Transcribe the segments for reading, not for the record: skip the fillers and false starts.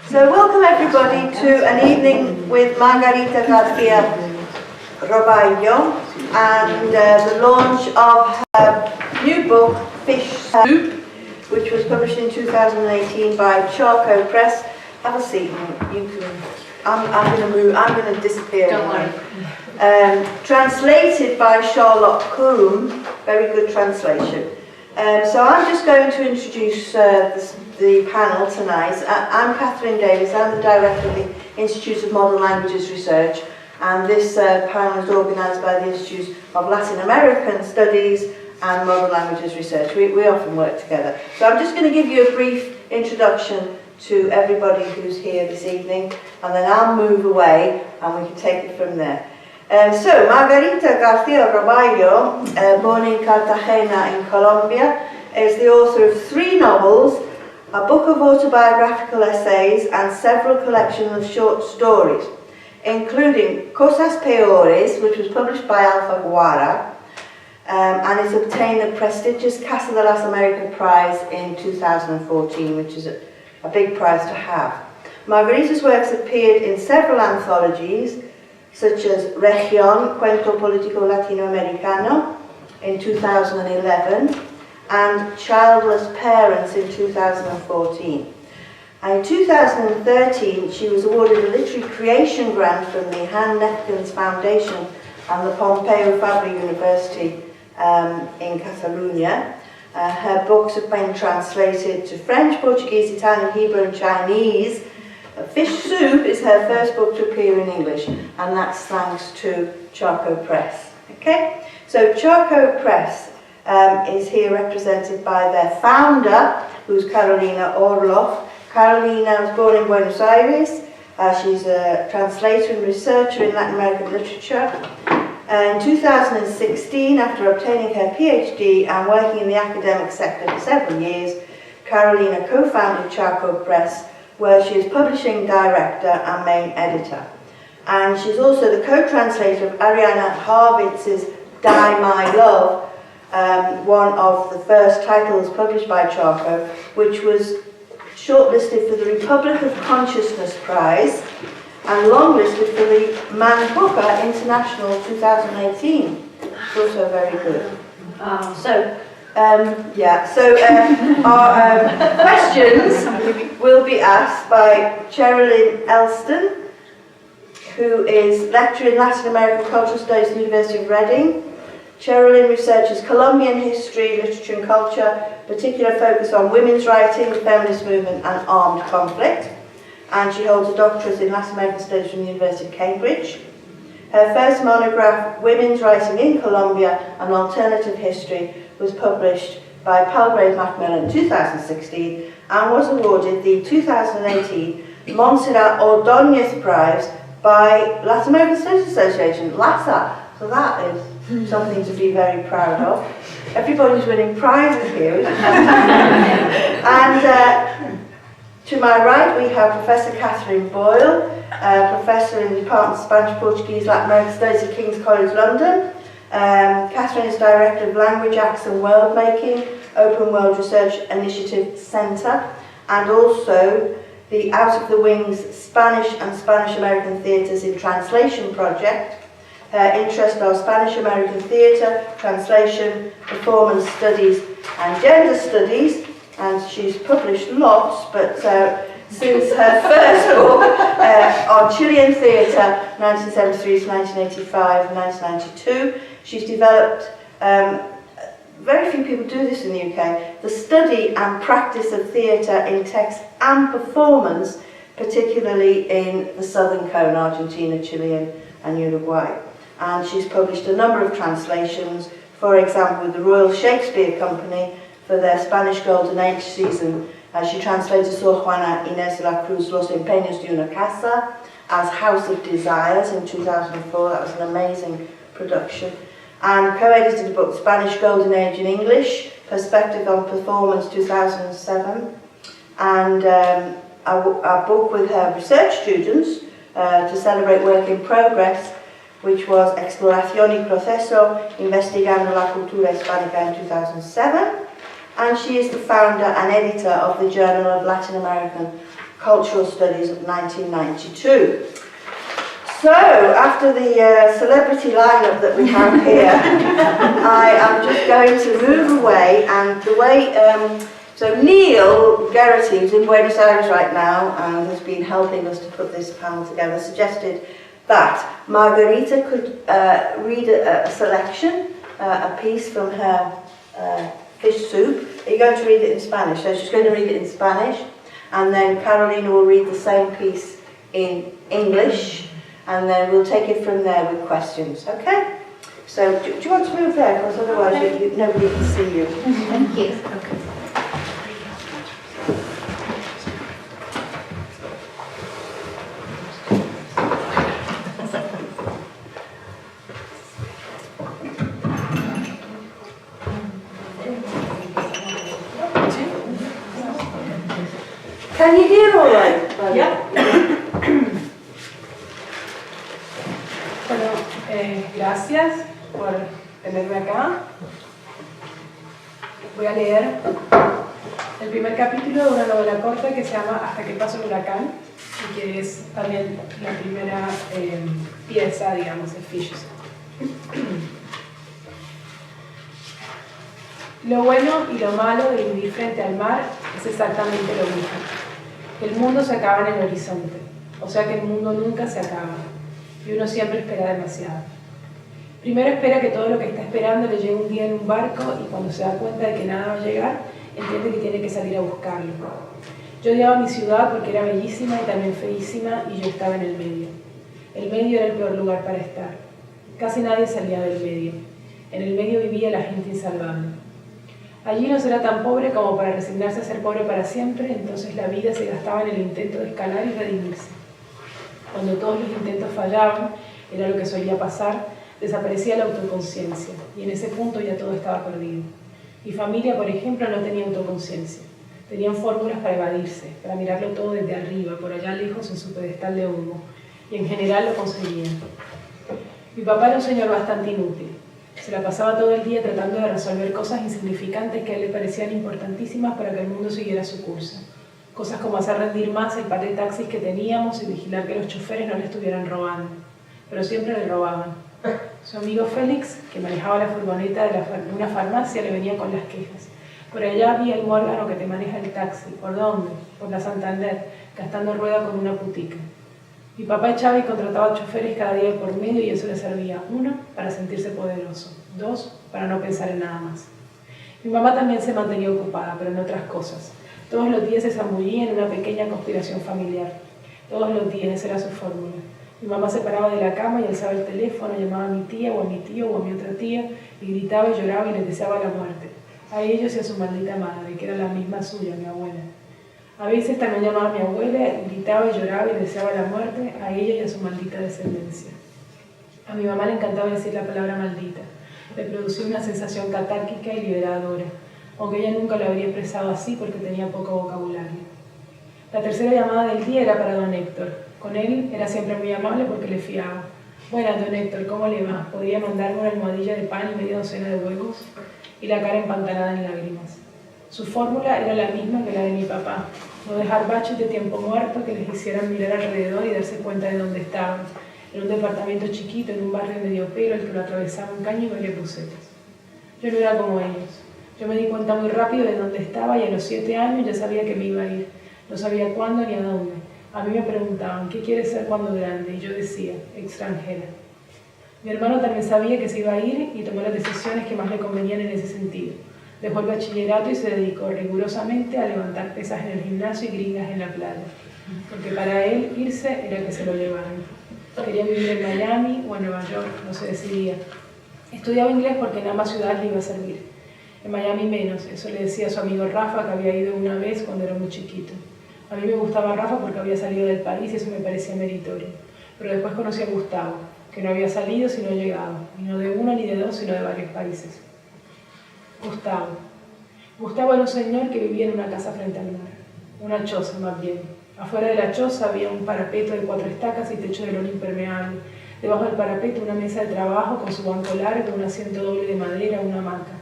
So welcome everybody to an evening with Margarita García Robayo and the launch of her new book, Fish Soup, which was published in 2018 by Charco Press. Have a seat. You can. I'm going to move. I'm going to disappear. Don't worry. Translated by Charlotte Coombe. Very good translation. So I'm just going to introduce the panel tonight. I'm Catherine Davies. I'm the director of the Institute of Modern Languages Research, and this panel is organised by the Institute of Latin American Studies and Modern Languages Research. We often work together. So I'm just going to give you a brief introduction to everybody who's here this evening, and then I'll move away and we can take it from there. So, Margarita García Robayo, born in Cartagena in Colombia, is the author of 3 novels, a book of autobiographical essays, and several collections of short stories, including Cosas Peores, which was published by Alfaguara, and it's obtained the prestigious Casa de las Américas Prize in 2014, which is a big prize to have. Margarita's works appeared in several anthologies, such as Región, Cuento Político Latinoamericano in 2011, and Childless Parents in 2014. And in 2013, she was awarded a literary creation grant from the Han Nefkens Foundation and the Pompeu Fabra University in Catalonia. Her books have been translated to French, Portuguese, Italian, Hebrew, and Chinese. Fish Soup is her first book to appear in English, and that's thanks to Charco Press. Okay, so Charco Press is here represented by their founder, who's Carolina Orloff. Carolina was born in Buenos Aires. She's a translator and researcher in Latin American literature. In 2016, after obtaining her PhD and working in the academic sector for several years, Carolina co-founded Charco Press, where she is publishing director and main editor. And she's also the co-translator of Ariana Harvitz's Die My Love, one of the first titles published by Charco, which was shortlisted for the Republic of Consciousness Prize and longlisted for the Man Booker International 2018. It's also very good. Our questions will be asked by Cherilyn Elston, who is lecturer in Latin American Cultural Studies at the University of Reading. Cherilyn researches Colombian history, literature and culture, particular focus on women's writing, the feminist movement and armed conflict. And she holds a doctorate in Latin American Studies from the University of Cambridge. Her first monograph, Women's Writing in Colombia, An Alternative History, was published by Palgrave Macmillan in 2016 and was awarded the 2018 Montserrat Ordóñez Prize by Latin American Studies Association, LASA. So that is something to be very proud of. Everybody's winning prizes here. And to my right we have Professor Catherine Boyle, Professor in the Department of Spanish, Portuguese, Latin American Studies at King's College London. Catherine is Director of Language Acts and World Making, Open World Research Initiative Centre, and also the Out of the Wings Spanish and Spanish American Theatres in Translation project. Her interests are Spanish American theatre, translation, performance studies and gender studies, and she's published lots, but since her first book on Chilean theatre, 1973 to 1985, 1992, she's developed, very few people do this in the UK, the study and practice of theatre in text and performance, particularly in the Southern Cone, Argentina, Chile and Uruguay. And she's published a number of translations, for example with the Royal Shakespeare Company for their Spanish Golden Age season. She translated Sor Juana Inés de la Cruz, Los Empeños de una Casa, as House of Desires in 2004. That was an amazing production. And co-edited the book Spanish Golden Age in English, Perspective on Performance 2007. And a book with her research students to celebrate work in progress, which was Exploración y Proceso, Investigando la Cultura Hispánica in 2007. And she is the founder and editor of the Journal of Latin American Cultural Studies of 1992. So, after the celebrity lineup that we have here, I am just going to move away, and the way, so Neil Garrity, who's in Buenos Aires right now and has been helping us to put this panel together, suggested that Margarita could read a selection, a piece from her fish soup. Are you going to read it in Spanish? So she's going to read it in Spanish, and then Carolina will read the same piece in English, and then we'll take it from there with questions, okay? So, do you want to move there? Because otherwise nobody can see you. Thank you. Okay. Can you hear all right? Yeah. Bueno, gracias por tenerme acá. Voy a leer el primer capítulo de una novela corta que se llama Hasta que pase el huracán, y que es también la primera pieza, digamos, de Fishes. Lo bueno y lo malo de vivir frente al mar es exactamente lo mismo. El mundo se acaba en el horizonte, o sea que el mundo nunca se acaba, y uno siempre espera demasiado. Primero espera que todo lo que está esperando le llegue un día en un barco, y cuando se da cuenta de que nada va a llegar, entiende que tiene que salir a buscarlo. Yo odiaba mi ciudad porque era bellísima y también feísima, y yo estaba en el medio. El medio era el peor lugar para estar. Casi nadie salía del medio. En el medio vivía la gente insalvable. Allí no será tan pobre como para resignarse a ser pobre para siempre, entonces la vida se gastaba en el intento de escalar y redimirse. Cuando todos los intentos fallaban, era lo que solía pasar, desaparecía la autoconciencia, y en ese punto ya todo estaba perdido. Mi familia, por ejemplo, no tenía autoconciencia. Tenían fórmulas para evadirse, para mirarlo todo desde arriba, por allá lejos en su pedestal de humo, y en general lo conseguían. Mi papá era un señor bastante inútil. Se la pasaba todo el día tratando de resolver cosas insignificantes que a él le parecían importantísimas para que el mundo siguiera su curso. Cosas como hacer rendir más el par de taxis que teníamos y vigilar que los choferes no le estuvieran robando. Pero siempre le robaban. Su amigo Félix, que manejaba la furgoneta de una farmacia, le venía con las quejas. Por allá había el muérgano que te maneja el taxi. ¿Por dónde? Por la Santander, gastando rueda con una putica. Mi papá echaba y contrataba choferes cada día por medio, y eso le servía: 1, para sentirse poderoso; 2, para no pensar en nada más. Mi mamá también se mantenía ocupada, pero en otras cosas. Todos los días se zambullía en una pequeña conspiración familiar. Todos los días, esa era su fórmula. Mi mamá se paraba de la cama y alzaba el teléfono, llamaba a mi tía o a mi tío o a mi otra tía, y gritaba y lloraba y les deseaba la muerte. A ellos y a su maldita madre, que era la misma suya, mi abuela. A veces también llamaba a mi abuela, gritaba y lloraba y deseaba la muerte a ella y a su maldita descendencia. A mi mamá le encantaba decir la palabra maldita. Le producía una sensación catárquica y liberadora, aunque ella nunca lo habría expresado así porque tenía poco vocabulario. La tercera llamada del día era para don Héctor. Con él era siempre muy amable porque le fiaba. Buenas, don Héctor, ¿cómo le va? ¿Podría mandarme una almohadilla de pan y media docena de huevos? Y la cara empantanada en lágrimas. Su fórmula era la misma que la de mi papá: no dejar baches de tiempo muerto que les hicieran mirar alrededor y darse cuenta de dónde estaban, en un departamento chiquito, en un barrio medio pelo, al que lo atravesaba un caño y varias bucetas. Yo no era como ellos. Yo me di cuenta muy rápido de dónde estaba, y a los 7 años ya sabía que me iba a ir. No sabía cuándo ni a dónde. A mí me preguntaban: ¿qué quieres ser cuando grande? Y yo decía: extranjera. Mi hermano también sabía que se iba a ir y tomó las decisiones que más le convenían en ese sentido. Dejó el bachillerato y se dedicó rigurosamente a levantar pesas en el gimnasio y gringas en la playa, porque para él irse era que se lo llevaran. Quería vivir en Miami o en Nueva York, no se decidía. Estudiaba inglés porque en ambas ciudades le iba a servir. En Miami menos, eso le decía a su amigo Rafa, que había ido una vez cuando era muy chiquito. A mí me gustaba Rafa porque había salido del país y eso me parecía meritorio. Pero después conocí a Gustavo, que no había salido sino llegado, y no de uno ni de dos, sino de varios países. Gustavo era un señor que vivía en una casa frente al mar, una choza más bien. Afuera de la choza había un parapeto de 4 estacas y techo de lona impermeable. Debajo del parapeto una mesa de trabajo con su banco largo, un asiento doble de madera, una hamaca.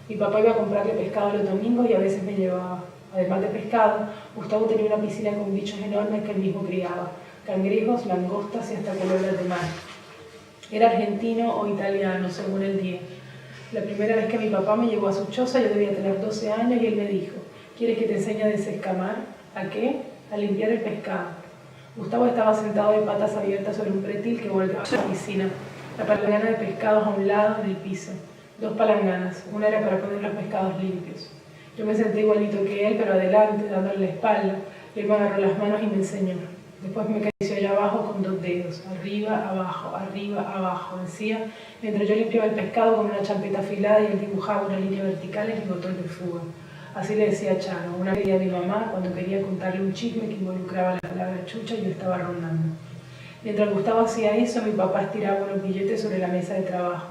Mi papá iba a comprarle pescado los domingos y a veces me llevaba. Además de pescado, Gustavo tenía una piscina con bichos enormes que él mismo criaba, cangrejos, langostas y hasta culebras de mar. Era argentino o italiano, según el día. La primera vez que mi papá me llevó a su choza, yo debía tener 12 años y él me dijo: ¿quieres que te enseñe a desescamar? ¿A qué? A limpiar el pescado. Gustavo estaba sentado de patas abiertas sobre un pretil que volcaba a la piscina, la palangana de pescados a un lado del piso. 2 palanganas, una era para poner los pescados limpios. Yo me senté igualito que él, pero adelante, dándole la espalda, y él me agarró las manos y me enseñó. Después me acarició allá abajo con 2 dedos, arriba, abajo, decía, mientras yo limpiaba el pescado con una champeta afilada y él dibujaba una línea vertical en mi botón de fuga. Así le decía a Charo, una vez a mi mamá cuando quería contarle un chisme que involucraba la palabra chucha y yo estaba rondando. Mientras Gustavo hacía eso, mi papá estiraba unos billetes sobre la mesa de trabajo,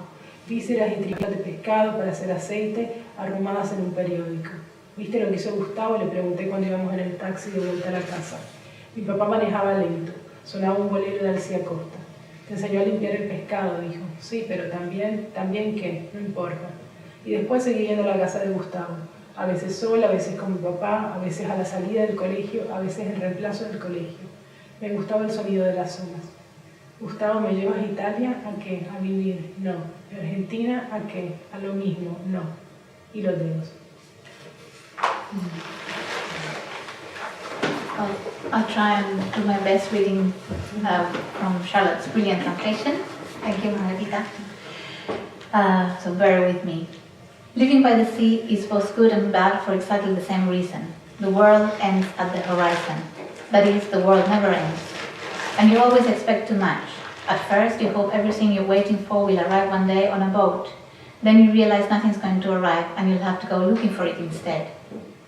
vísceras y tripas de pescado para hacer aceite, arrumadas en un periódico. ¿Viste lo que hizo Gustavo?, le pregunté cuando íbamos en el taxi de vuelta a la casa. Mi papá manejaba lento, sonaba un bolero de Alcía Costa. Te enseñó a limpiar el pescado, dijo. Sí, pero también ¿qué? No importa. Y después seguí yendo a la casa de Gustavo. A veces sola, a veces con mi papá, a veces a la salida del colegio, a veces en reemplazo del colegio. Me gustaba el sonido de las olas. Gustavo, ¿me llevas a Italia? ¿A qué? A vivir. No. ¿Argentina? ¿A qué? A lo mismo. No. Y los dedos. I'll try and do my best reading from Charlotte's brilliant translation. Thank you, Margarita. So bear with me. Living by the sea is both good and bad for exactly the same reason. The world ends at the horizon. That is, the world never ends. And you always expect too much. At first, you hope everything you're waiting for will arrive one day on a boat. Then you realize nothing's going to arrive and you'll have to go looking for it instead.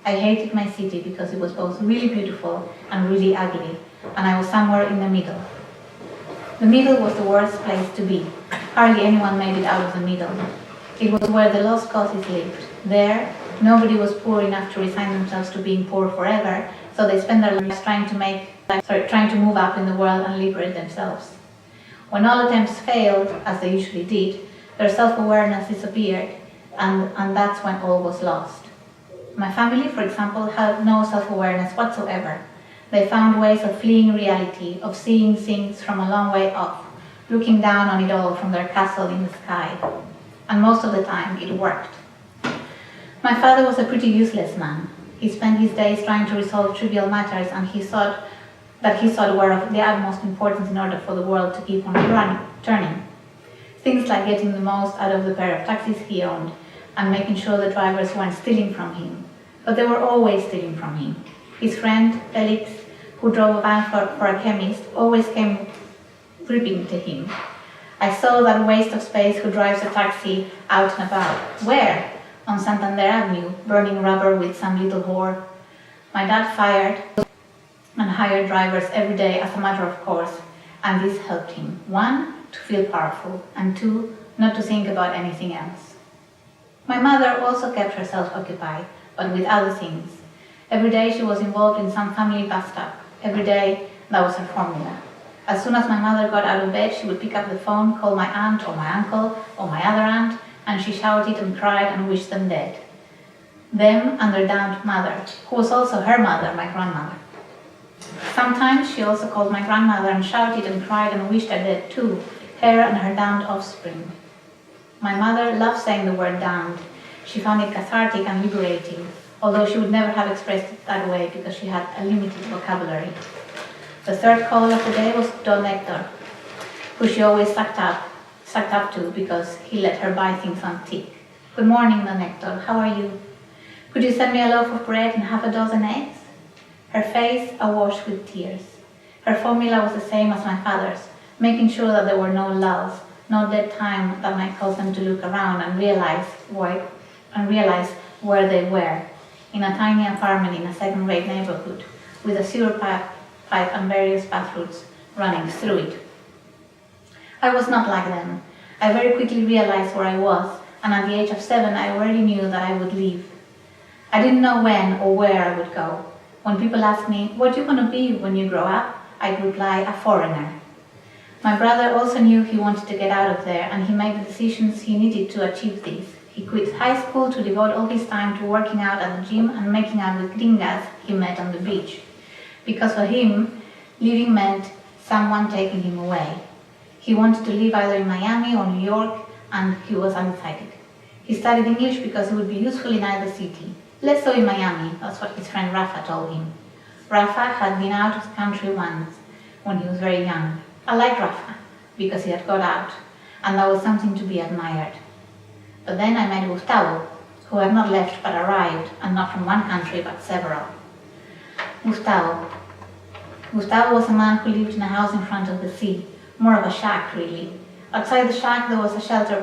I hated my city because it was both really beautiful and really ugly, and I was somewhere in the middle. The middle was the worst place to be. Hardly anyone made it out of the middle. It was where the lost causes lived. There, nobody was poor enough to resign themselves to being poor forever, so they spent their lives trying to move up in the world and liberate themselves. When all attempts failed, as they usually did, their self-awareness disappeared, and that's when all was lost. My family, for example, had no self-awareness whatsoever. They found ways of fleeing reality, of seeing things from a long way off, looking down on it all from their castle in the sky. And most of the time, it worked. My father was a pretty useless man. He spent his days trying to resolve trivial matters, and he thought were of the utmost importance in order for the world to keep on turning. Things like getting the most out of the pair of taxis he owned, and making sure the drivers weren't stealing from him. But they were always stealing from him. His friend, Felix, who drove a van for a chemist, always came creeping to him. I saw that waste of space who drives a taxi out and about. Where? On Santander Avenue, burning rubber with some little whore. My dad fired and hired drivers every day as a matter of course, and this helped him. 1, to feel powerful, and 2, not to think about anything else. My mother also kept herself occupied, but with other things. Every day she was involved in some family bust-up. Every day, that was her formula. As soon as my mother got out of bed, she would pick up the phone, call my aunt or my uncle or my other aunt, and she shouted and cried and wished them dead. Them and their damned mother, who was also her mother, my grandmother. Sometimes she also called my grandmother and shouted and cried and wished her dead too, her and her damned offspring. My mother loved saying the word damned. She found it cathartic and liberating, although she would never have expressed it that way because she had a limited vocabulary. The third call of the day was Don Hector, who she always sucked up to because he let her buy things on tick. Good morning, Don Hector, how are you? Could you send me a loaf of bread and half a dozen eggs? Her face awash with tears. Her formula was the same as my father's, making sure that there were no lulls, no dead time that might cause them to look around and realize where they were, in a tiny apartment in a second-rate neighborhood, with a sewer pipe and various bathrooms running through it. I was not like them. I very quickly realized where I was, and at the age of 7 I already knew that I would leave. I didn't know when or where I would go. When people asked me, what do you want to be when you grow up? I'd reply, a foreigner. My brother also knew he wanted to get out of there, and he made the decisions he needed to achieve this. He quit high school to devote all his time to working out at the gym and making out with gringas he met on the beach. Because for him, living meant someone taking him away. He wanted to live either in Miami or New York, and he was undecided. He studied English because it would be useful in either city. Less so in Miami, that's what his friend Rafa told him. Rafa had been out of the country once, when he was very young. I liked Rafa, because he had got out, and that was something to be admired. But then I met Gustavo, who had not left but arrived, and not from one country but several. Gustavo was a man who lived in a house in front of the sea, more of a shack really. Outside the shack there was a shelter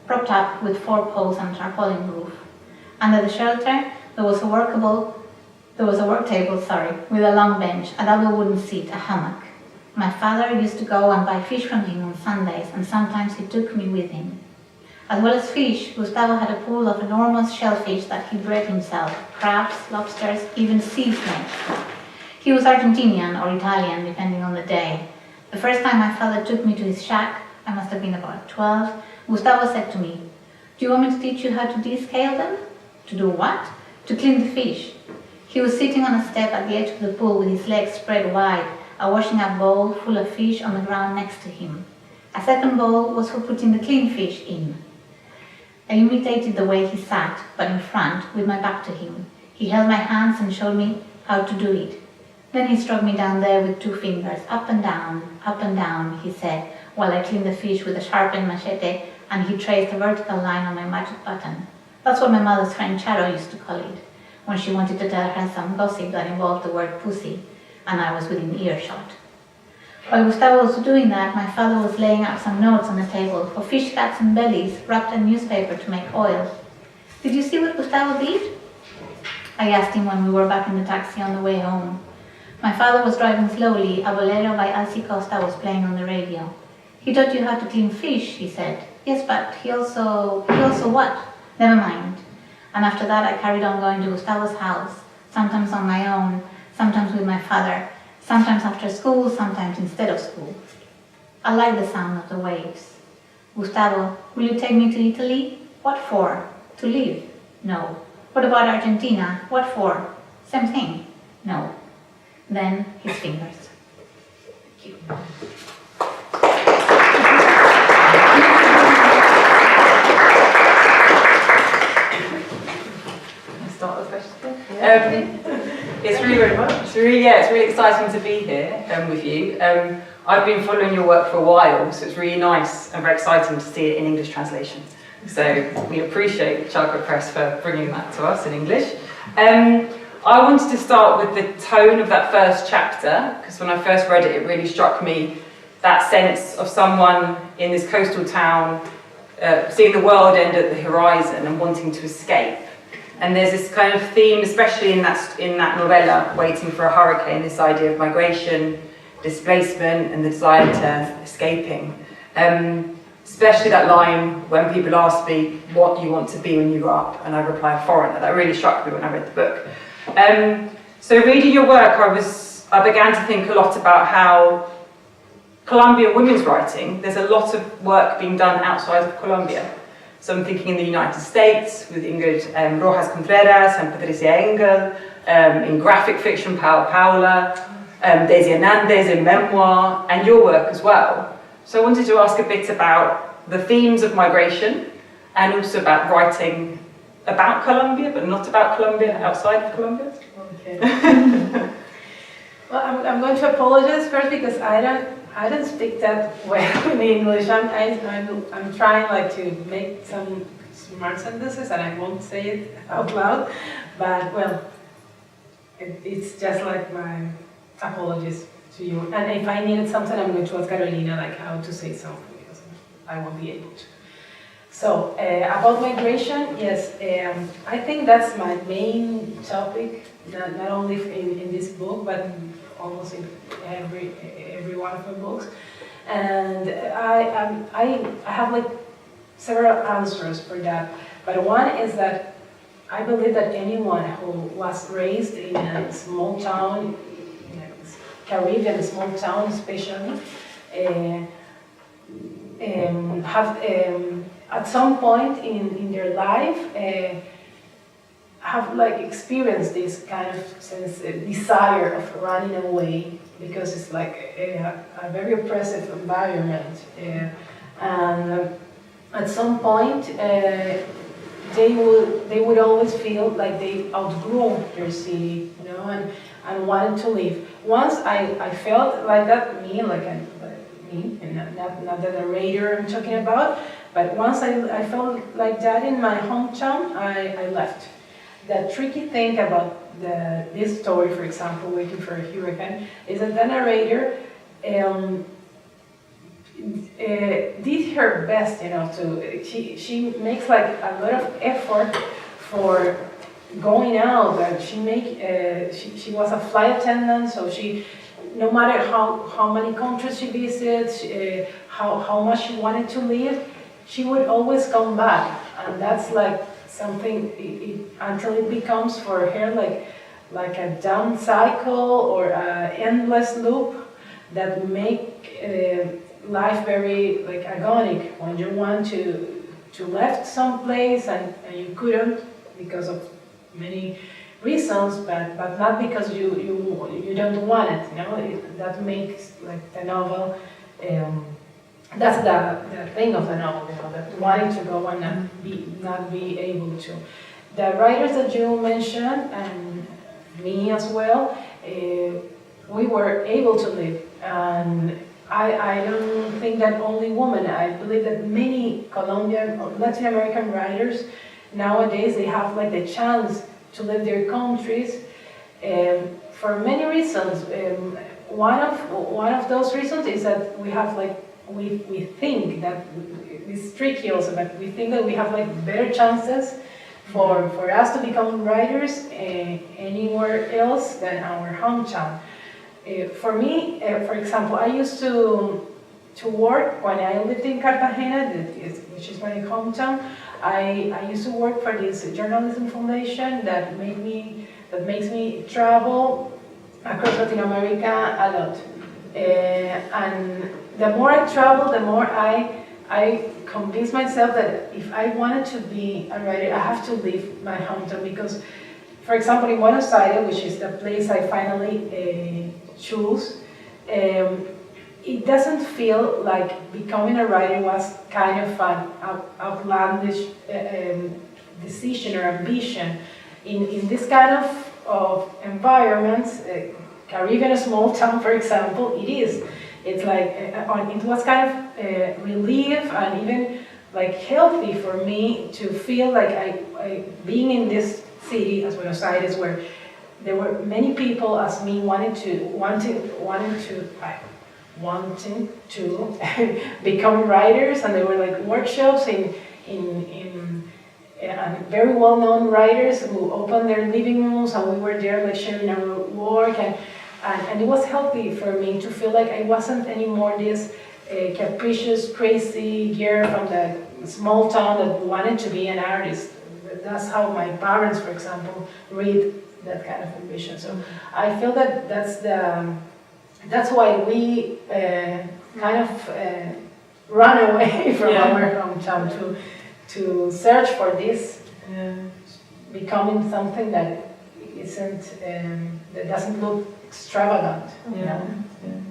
propped up with 4 poles and a tarpaulin roof. Under the shelter there was a work table, with a long bench, a double wooden seat, a hammock. My father used to go and buy fish from him on Sundays, and sometimes he took me with him. As well as fish, Gustavo had a pool of enormous shellfish that he bred himself, crabs, lobsters, even sea snakes. He was Argentinian or Italian, depending on the day. The first time my father took me to his shack, I must have been about 12, Gustavo said to me, "Do you want me to teach you how to descale them?" To do what? To clean the fish. He was sitting on a step at the edge of the pool with his legs spread wide, a washing up bowl full of fish on the ground next to him. A second bowl was for putting the clean fish in. I imitated the way he sat, but in front, with my back to him. He held my hands and showed me how to do it. Then he struck me down there with 2 fingers, up and down, he said, while I cleaned the fish with a sharpened machete, and he traced a vertical line on my magic button. That's what my mother's friend Charo used to call it, when she wanted to tell her some gossip that involved the word pussy, and I was within earshot. While Gustavo was doing that, my father was laying out some notes on the table for fish guts and bellies wrapped in newspaper to make oil. Did you see what Gustavo did? I asked him when we were back in the taxi on the way home. My father was driving slowly. A bolero by Alci Costa was playing on the radio. "He taught you how to clean fish," he said. "Yes, but he also what? Never mind." And after that I carried on going to Gustavo's house, sometimes on my own, sometimes with my father, sometimes after school, sometimes instead of school. I like the sound of the waves. "Gustavo, will you take me to Italy?" "What for? To live?" "No." "What about Argentina?" "What for?" "Same thing." "No." Then his fingers. Thank you. Start the question. It's really exciting to be here with you. I've been following your work for a while, so it's really nice and very exciting to see it in English translation. So we appreciate Charco Press for bringing that to us in English. I wanted to start with the tone of that first chapter, because when I first read it, it really struck me that sense of someone in this coastal town seeing the world end at the horizon and wanting to escape. And there's this kind of theme, especially in that novella, Waiting for a Hurricane, this idea of migration, displacement, and the desire to escaping. Especially that line when people ask me what you want to be when you grow up, and I reply foreigner. That really struck me when I read the book. So reading your work, I began to think a lot about how Colombian women's writing, there's a lot of work being done outside of Colombia. So I'm thinking in the United States with Ingrid Rojas Contreras and Patricia Engel, in graphic fiction, Paula, Daisy Hernandez in memoir, and your work as well. So I wanted to ask a bit about the themes of migration and also about writing about Colombia, but not about Colombia, outside of Colombia. Okay. Well, I'm going to apologize first because I don't speak that well in English. I'm trying like to make some smart sentences and I won't say it out loud, but well, it's just like my apologies to you. And if I needed something, I'm going to ask Carolina like how to say something because I won't be able to. So about migration, yes, I think that's my main topic, not only in this book, but almost in every one of my books. And I have like several answers for that. But one is that I believe that anyone who was raised in a small town, Caribbean small town especially, have at some point in their life have like experienced this kind of desire of running away, because it's like a very oppressive environment, and at some point they would always feel like they outgrew their city, you know, and wanted to leave. Once I felt like that, me, and not the narrator I'm talking about, but once I felt like that in my hometown, I left. The tricky thing about this story, for example, Waiting for a Hurricane, is that the narrator did her best, you know, she makes like a lot of effort for going out, and she was a flight attendant, so no matter how many countries she visits, how much she wanted to leave, she would always come back, and that's like something until it becomes for her like a down cycle or an endless loop that make life very like agonic, when you want to left someplace and you couldn't because of many reasons, but not because you don't want it, you know. That makes like the novel, that's the thing of the novel, you know, that wanting to go and not be able to. The writers that you mentioned, and me as well, we were able to live, and I don't think that only women. I believe that many Colombian or Latin American writers nowadays, they have like the chance to leave their countries for many reasons. One of those reasons is that we have like we think that it's tricky also, but we think that we have like better chances for us to become writers anywhere else than our hometown. For me, for example, I used to work when I lived in Cartagena, which is my hometown. I used to work for this journalism foundation that makes me travel across Latin America a lot. And the more I travel, the more I convince myself that if I wanted to be a writer, I have to leave my hometown, because, for example, in Buenos Aires, which is the place I finally choose, it doesn't feel like becoming a writer was kind of an outlandish decision or ambition. In this kind of environments, Caribbean, a small town, for example, it is. It's like, it was kind of relief and even like healthy for me to feel like I being in this city as Buenos Aires, where there were many people as me wanting to become writers, and there were like workshops and very well-known writers who opened their living rooms, and we were there like sharing our work, and it was healthy for me to feel like I wasn't anymore this capricious, crazy girl from the small town that wanted to be an artist. That's how my parents, for example, read that kind of ambition. So I feel that that's why we kind of run away from our hometown to search for this becoming something that isn't that doesn't look extravagant. Yeah. You know?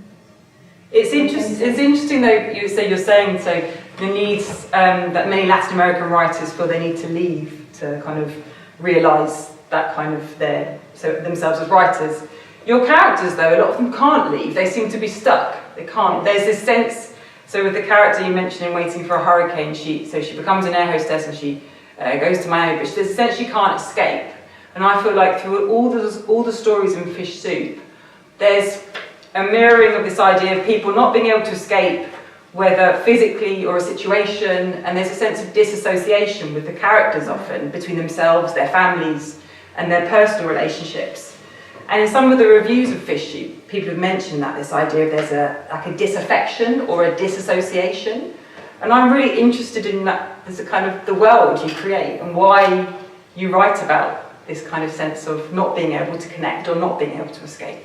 It's interesting though, you're saying so the needs that many Latin American writers feel they need to leave to kind of realise that kind of themselves as writers. Your characters though, a lot of them can't leave, they seem to be stuck, they can't. There's this sense, so with the character you mentioned in Waiting for a Hurricane, she becomes an air hostess and she goes to Miami, but there's a sense she can't escape. And I feel like through all the stories in Fish Soup, there's a mirroring of this idea of people not being able to escape, whether physically or a situation, and there's a sense of disassociation with the characters often, between themselves, their families, and their personal relationships. And in some of the reviews of Fish Soup, people have mentioned that, this idea of there's a disaffection or a disassociation. And I'm really interested in that, as a kind of the world you create and why you write about this kind of sense of not being able to connect or not being able to escape.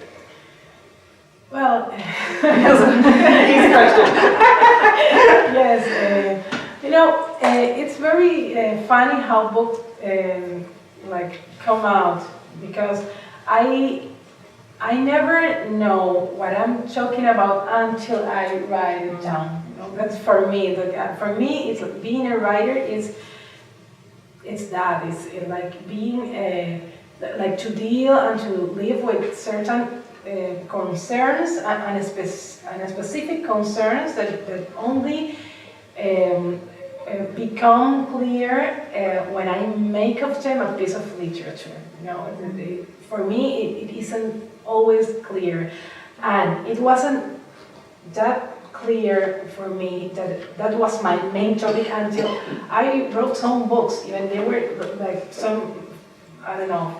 Well, Easy question. yes, it's very funny how books like come out, because I never know what I'm talking about until I write it down. That's for me. For me, it's like being a writer is like being like to deal and to live with certain concerns and specific concerns that only become clear when I make of them a piece of literature. For me, it isn't always clear, and it wasn't that clear for me that was my main topic until I wrote some books. Even they were like some, I don't know,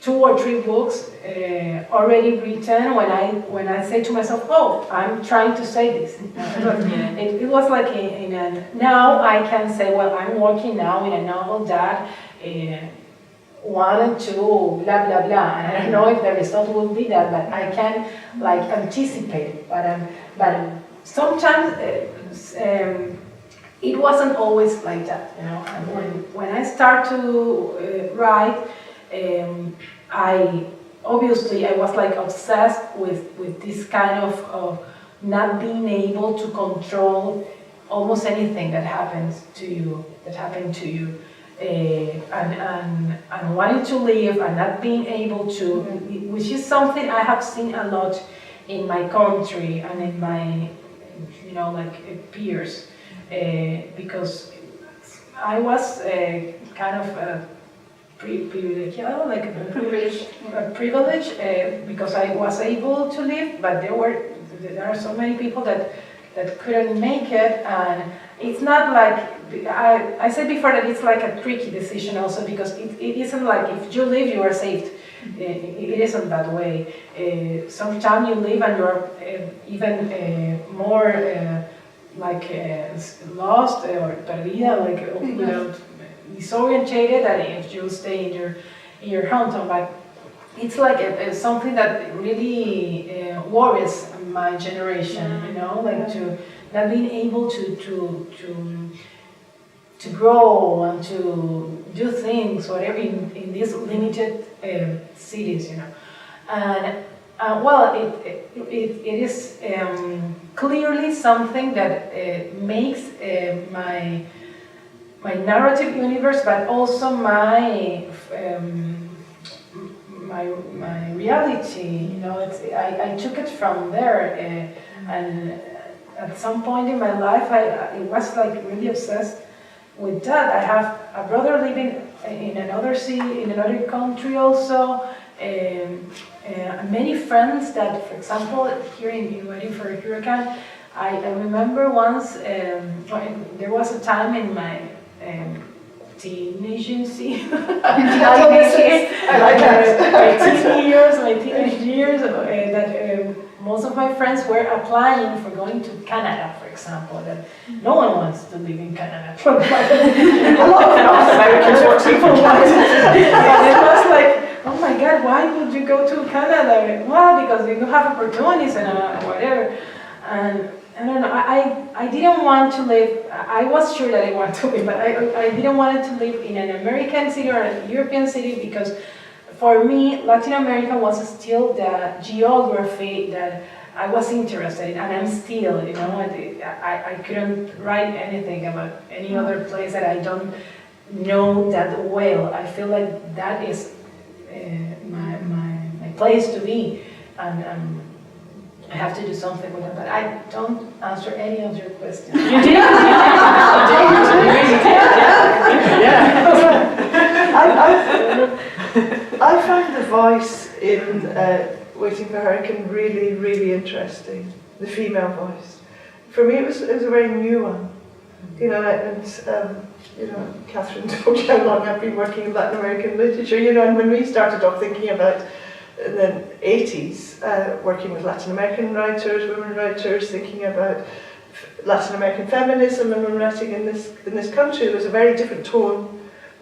2 or 3 books already written when I say to myself, oh, I'm trying to say this. It was like now I can say, well, I'm working now in a novel that 1 and 2, blah blah blah, and I don't know if the result will be that, but I can like anticipate it. But sometimes it wasn't always like that, And when I start to write, I was like obsessed with this kind of not being able to control almost anything that happened to you, and wanting to live and not being able to, which is something I have seen a lot in my country and in my, like peers, because I was kind of privileged, because I was able to live, but there are so many people that couldn't make it, and it's not like, I said before that it's like a tricky decision also, because it isn't like if you live you are saved. It isn't that way. Sometimes you live and you're even more lost or perdida, like disorientated than if you stay in your hometown. But it's like something that really worries my generation, like to not being able to grow and to do things, whatever, in these limited cities, And well, it is clearly something that makes my narrative universe, but also my reality. I took it from there, and at some point in my life, I was like really obsessed with that. I have a brother living in another city, in another country also. Many friends that, for example, here in Waiting for a Hurricane, I remember once, there was a time in my teenagency, my teenage years, that most of my friends were applying for going to Canada, for example, that no one wants to live in Canada. A lot of North Americans people want to. And it was like, oh my God, why would you go to Canada? Well, because you have opportunities and whatever. And I don't know, I didn't want to live, I was sure that I wanted to live, but I didn't want to live in an American city or a European city, because for me, Latin America was still the geography that I was interested in, and I'm still, I couldn't write anything about any other place that I don't know that well. I feel like that is my place to be, and I have to do something with it, but I don't answer any of your questions. You did? You really did, yeah. I find the voice in Waiting for Hurricane really, really interesting. The female voice. For me, it was a very new one. Catherine told you how long I've been working in Latin American literature. And when we started off thinking about in the 80s, working with Latin American writers, women writers, thinking about Latin American feminism and women writing in this country, there was a very different tone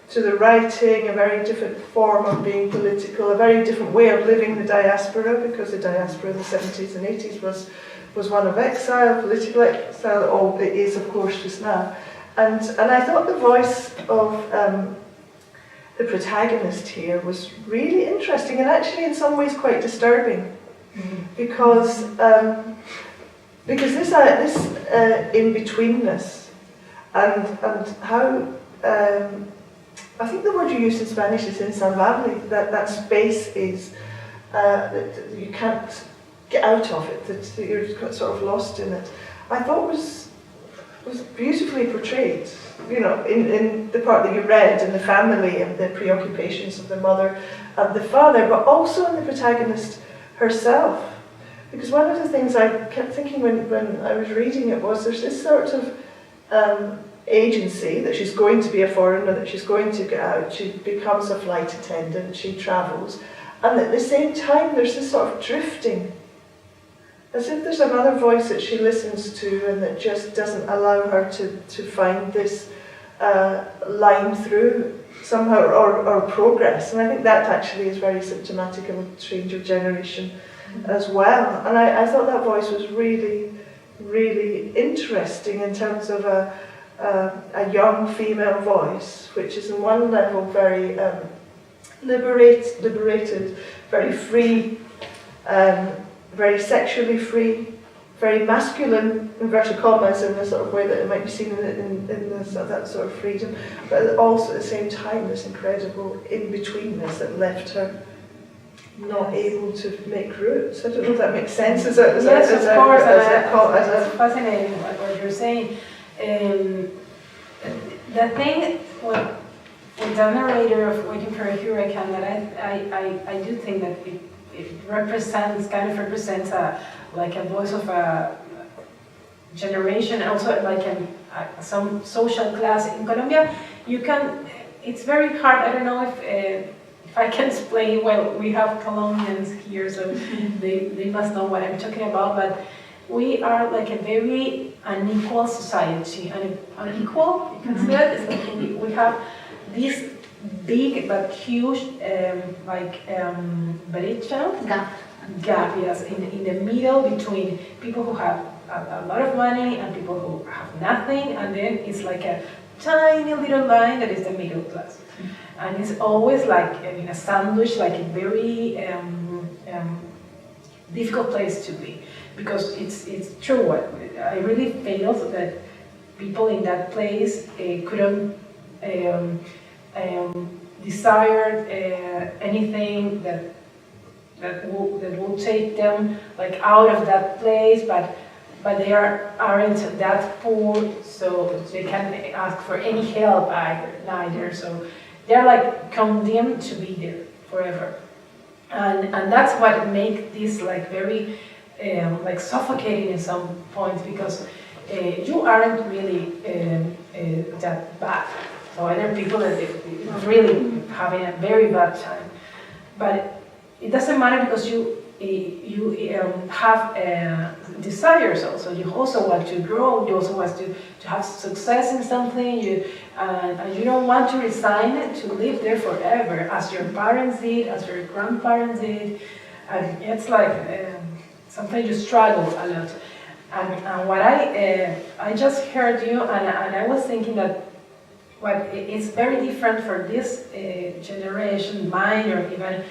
to the writing, a very different form of being political, a very different way of living the diaspora, because the diaspora in the 70s and 80s was was one of exile, political exile, or it is of course just now. And I thought the voice of the protagonist here was really interesting and actually in some ways quite disturbing, because this in-betweenness and how I think the word you used in Spanish is insalvable, that space is that you can't get out of it, that you're sort of lost in it. I thought was beautifully portrayed, you know, in the part that you read, in the family and the preoccupations of the mother and the father, but also in the protagonist herself. Because one of the things I kept thinking when I was reading it was there's this sort of agency that she's going to be a foreigner, that she's going to get out, she becomes a flight attendant, she travels, and at the same time there's this sort of drifting, as if there's another voice that she listens to and that just doesn't allow her to find this line through somehow, or progress. And I think that actually is very symptomatic of a change of generation as well. And I thought that voice was really, really interesting in terms of a young female voice, which is on one level very liberated, very free, very sexually free, very masculine, inverted commas, in the sort of way that it might be seen in that sort of freedom, but also at the same time this incredible in-betweenness that left her not able to make roots. I don't know if that makes sense. It's fascinating what you're saying. The thing with the narrator of Waiting for a Hurricane, that I do think that it represents like a voice of a generation, and also like some social class in Colombia. It's very hard. I don't know if I can explain. Well, we have Colombians here, so they must know what I'm talking about. But we are like a very unequal society, unequal. You can say that. It's like we have this big but huge brecha, gap, yes, in the middle between people who have a lot of money and people who have nothing, and then it's like a tiny little line that is the middle class. And it's always like in a sandwich, like a very difficult place to be, because it's true. What I really felt that people in that place couldn't desire anything that will take them like out of that place, but they aren't that poor, so they can't ask for any help neither. So they're like condemned to be there forever, and that's what makes this like very like suffocating in some points, because you aren't really that bad. So other people that really having a very bad time, but it doesn't matter, because you have desires also. You also want to grow. You also want to have success in something. And you don't want to resign to live there forever, as your parents did, as your grandparents did. And it's like sometimes you struggle a lot. And what I just heard you, and I was thinking that what is very different for this generation, mine, or even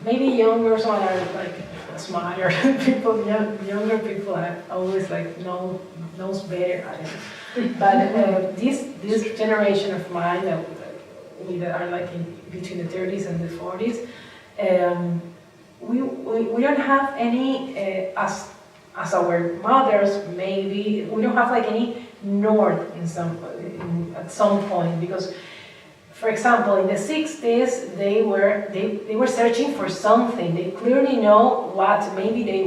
maybe younger ones are like smarter people. Younger people are always like knows better. I don't know. But this generation of mine that are like between the 30s and the 40s, we don't have any as our mothers, maybe we don't have like any north at some point, because, for example, in the 60s they were searching for something. They clearly know what maybe they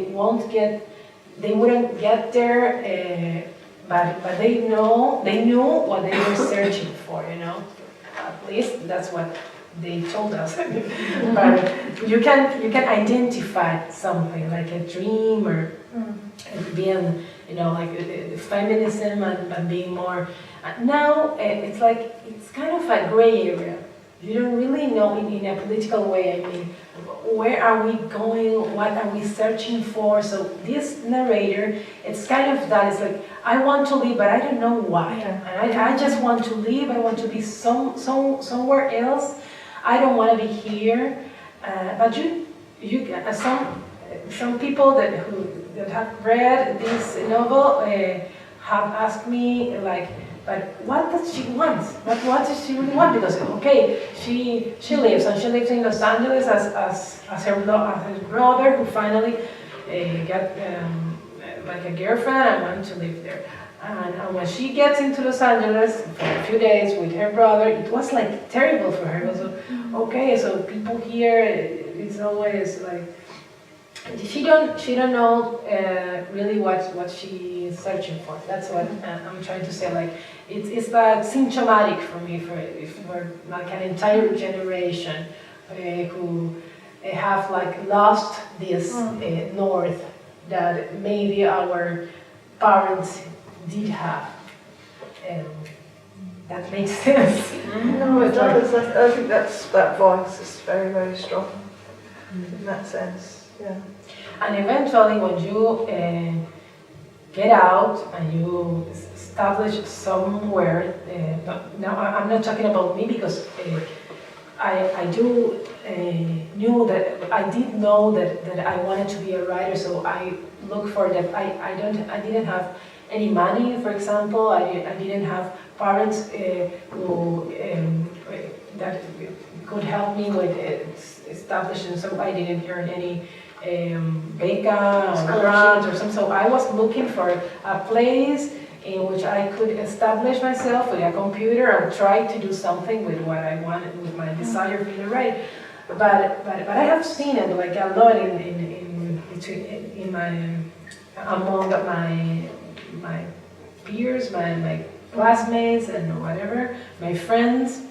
wouldn't get there, but they knew what they were searching for, you know. At least that's what they told us. But you can identify something like a dream, or being, you know, like feminism and being more. Now it's like it's kind of a gray area. you don't really know in a political way, I mean, where are we going, what are we searching for? So this narrator, it's kind of that, it's like, I want to leave, but I don't know why. And I just want to leave, I want to be somewhere else. I don't want to be here. But some people that have read this novel have asked me, like, but what does she want? What does she really want? Because okay, she lives in Los Angeles as her brother, who finally got like a girlfriend and wanted to live there. And when she gets into Los Angeles for a few days with her brother, it was like terrible for her. It was okay, so people here, it's always like she don't know really what she is searching for. That's what I'm trying to say. Like it's like symptomatic for me for like an entire generation who have like lost this north that maybe our parents did have. That makes sense. No, it does. I think that voice is very, very strong in that sense. Yeah. And eventually, when you get out and you establish somewhere, now I'm not talking about me because I did know that I wanted to be a writer, so I looked for that. I didn't have any money, for example. I didn't have parents who that could help me with establishing. So I didn't earn any beca or grant or something. So I was looking for a place in which I could establish myself with a computer and try to do something with what I wanted, with my desire for the write. But I have seen it like a lot among my peers, my classmates and whatever, my friends,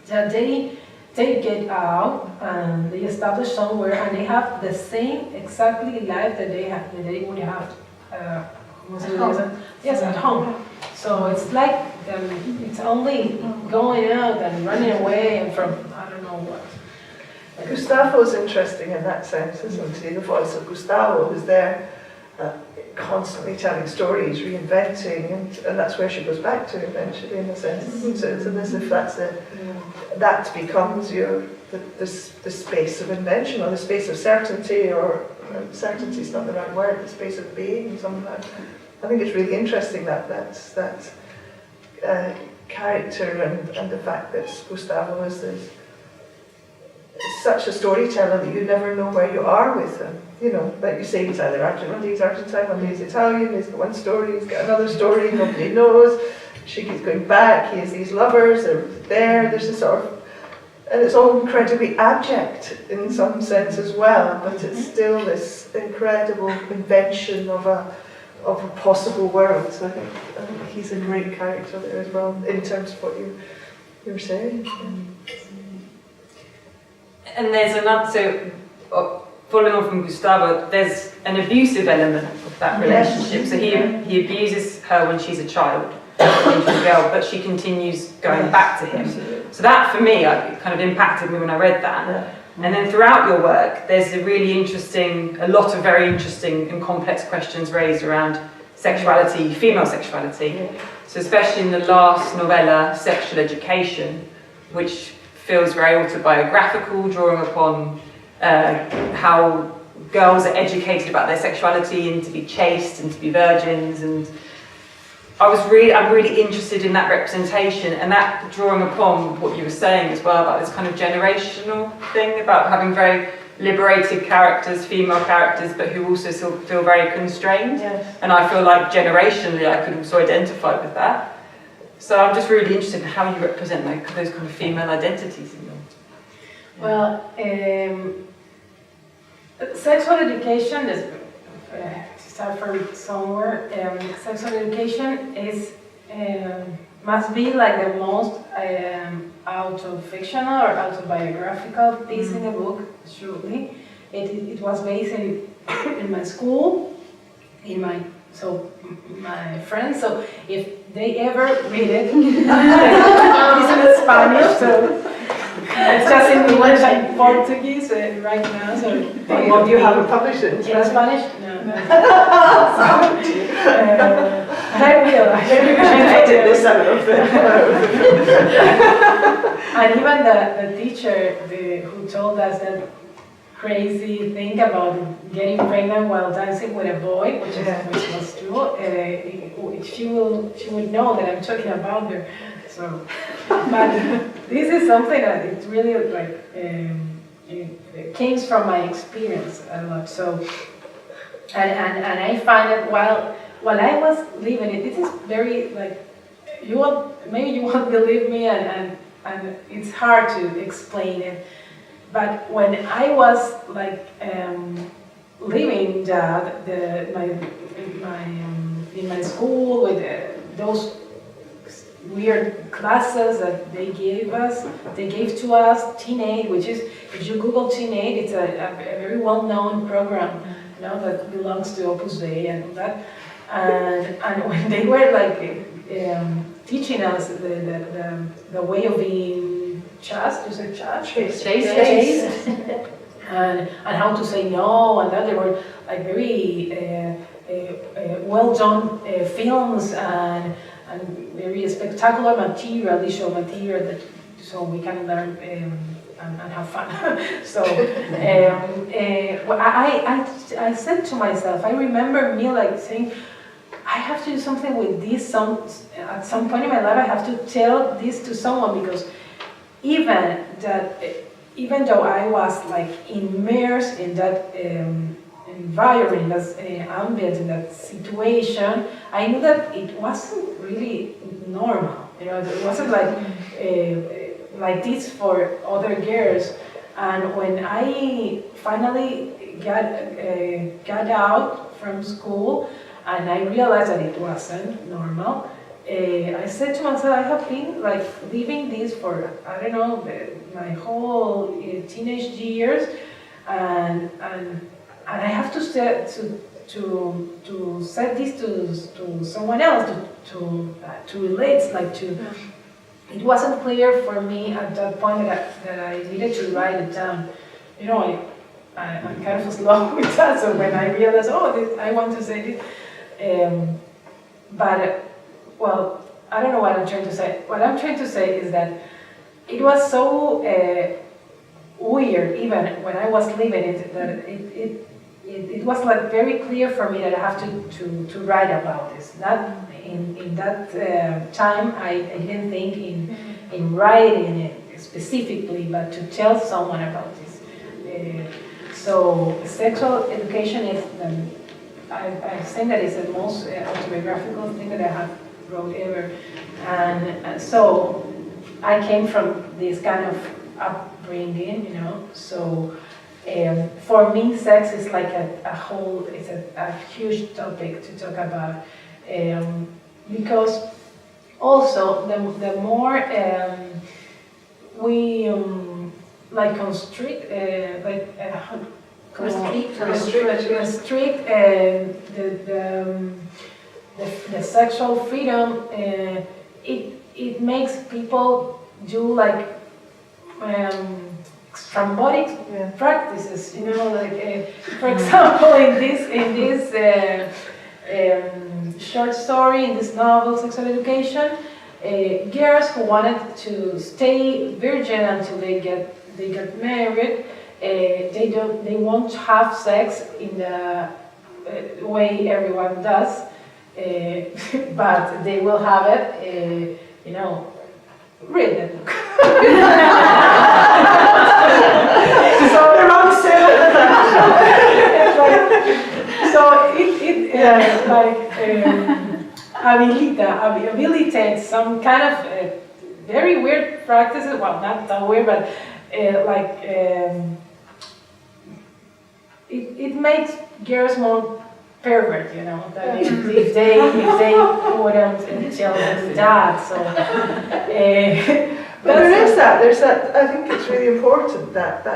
that they get out and they establish somewhere and they have the same exactly life that they would have at home. So it's like it's only going out and running away and from I don't know what. Gustavo's interesting in that sense, isn't he? The voice of Gustavo, who's there constantly telling stories, reinventing, and that's where she goes back to eventually, in a sense. So it's as if that becomes the space of invention, or the space of certainty, or certainty is not the right word, the space of being somehow. I think it's really interesting that character and the fact that Gustavo is such a storyteller that you never know where you are with him. You know, like you say, he's either Argentine, one day he's Italian, he's got one story, he's got another story, nobody knows. She keeps going back, he has these lovers, there's a sort of, and it's all incredibly abject in some sense as well, but it's still this incredible invention of a possible world. So I think he's a great character there as well, in terms of what you were saying. And there's another, so following on from Gustavo, there's an abusive element of that relationship. So he abuses her when she's a child, when she's a girl, but she continues going back to him. So that, for me, it kind of impacted me when I read that. And then throughout your work, there's a lot of very interesting and complex questions raised around sexuality, female sexuality. So especially in the last novella, Sexual Education, which feels very autobiographical, drawing upon how girls are educated about their sexuality and to be chaste and to be virgins, and I'm really interested in that representation and that drawing upon what you were saying as well about this kind of generational thing about having very liberated characters, female characters, but who also still feel very constrained. And I feel like generationally I could also identify with that. So I'm just really interested in how you represent those kind of female identities in them. Well, sexual education is, to start from somewhere, sexual education is must be like the most auto-fictional or autobiographical piece in the book, surely. It was based in my school, my friends, so if they ever read it, it's in Spanish, so It's just in English and Portuguese right now. So You haven't published it in in Spanish? Spanish? No. I will. Edit this out of the... And even the teacher who told us that crazy thing about getting pregnant while dancing with a boy, which was true, she would know that I'm talking about her. So, but this is something that it's really like it came from my experience a lot. So, and I find that while I was living it, this is very like maybe you won't believe me, and it's hard to explain it. But when I was like living in my school with those weird classes that they gave to us, Teen-Aid, which is, if you Google Teen-Aid, it's a very well-known program, you know, that belongs to Opus Dei and all that. And when they were like teaching us the way of being chaste, you say chaste? Chaste. And how to say no, and that they were like very well done films and very spectacular material. They show material that so we can learn and have fun. So I said to myself, I remember me like saying, I have to do something with this. At some point in my life, I have to tell this to someone, because even though I was like immersed in that environment, in that ambient, in that situation, I knew that it wasn't really normal. You know, it wasn't like this for other girls. And when I finally got out from school and I realized that it wasn't normal, I said to myself, I have been like living this for, I don't know, my whole teenage years, and I have to set this to someone else to relate, like to. It wasn't clear for me at that point that I needed to write it down. You know, I'm kind of slow with that, so when I realized, I want to say this, well, I don't know what I'm trying to say. What I'm trying to say is that it was so weird, even when I was living it, that it was like very clear for me that I have to write about this. Not in that time, I didn't think in writing it specifically, but to tell someone about this. So sexual education is, I think that is the most autobiographical thing that I have wrote ever. And so I came from this kind of upbringing, you know, so for me sex is like a whole, it's a huge topic to talk about, because also the more we like restrict the sexual freedom, it makes people do like extrambotic practices, you know, like for example in this short story, in this novel, Sexual Education, girls who wanted to stay virgin until they get married, they won't have sex in the way everyone does, but they will have it, you know, read the book. So they're on sale. So it habilitates some kind of very weird practices. Well, not that weird, but it makes girls more pervert, you know. That if they wouldn't tell them that, so. But there's that. I think it's really important that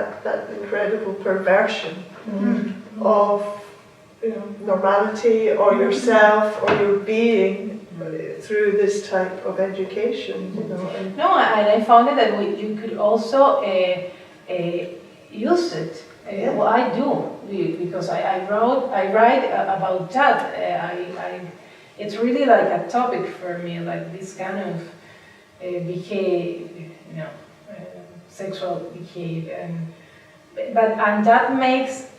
incredible perversion of, you know, normality or yourself or your being through this type of education, you know. And No, and I found it that you could also use it. Well, I do, because I write about that. It's really like a topic for me, like this kind of behavior, you know, sexual behavior, and that makes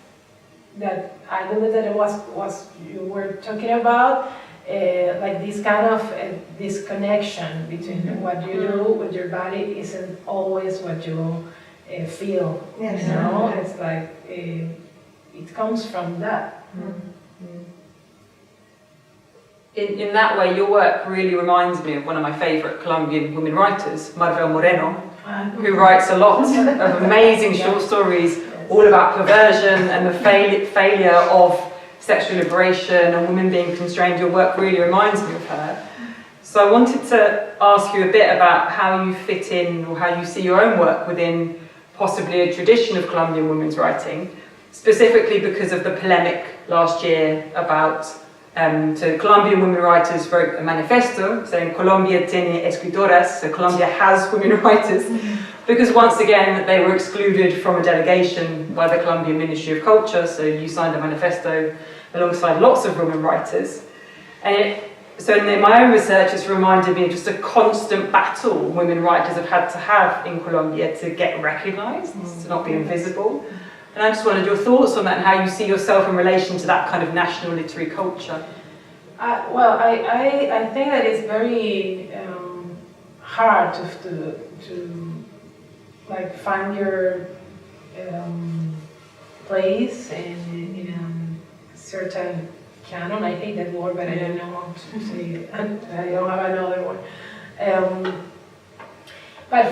that, I believe that it was you were talking about, like this kind of disconnection between what you do with your body isn't always what you feel. Yes. You know, it's like it comes from that. In that way, your work really reminds me of one of my favourite Colombian women writers, Maribel Moreno, who writes a lot of amazing short stories all about perversion and the failure of sexual liberation and women being constrained. Your work really reminds me of her. So I wanted to ask you a bit about how you fit in, or how you see your own work within possibly a tradition of Colombian women's writing, specifically because of the polemic last year about so Colombian women writers wrote a manifesto saying Colombia tiene escritoras, so Colombia has women writers, because once again they were excluded from a delegation by the Colombian Ministry of Culture, so you signed a manifesto alongside lots of women writers. And so in my own research, it's reminded me of just a constant battle women writers have to have in Colombia to get recognised, to not be invisible. And I just wondered your thoughts on that and how you see yourself in relation to that kind of national literary culture. Well, I think that it's very hard to like find your place in a certain canon. I hate that word, but I don't know how to say it. I don't have another one. But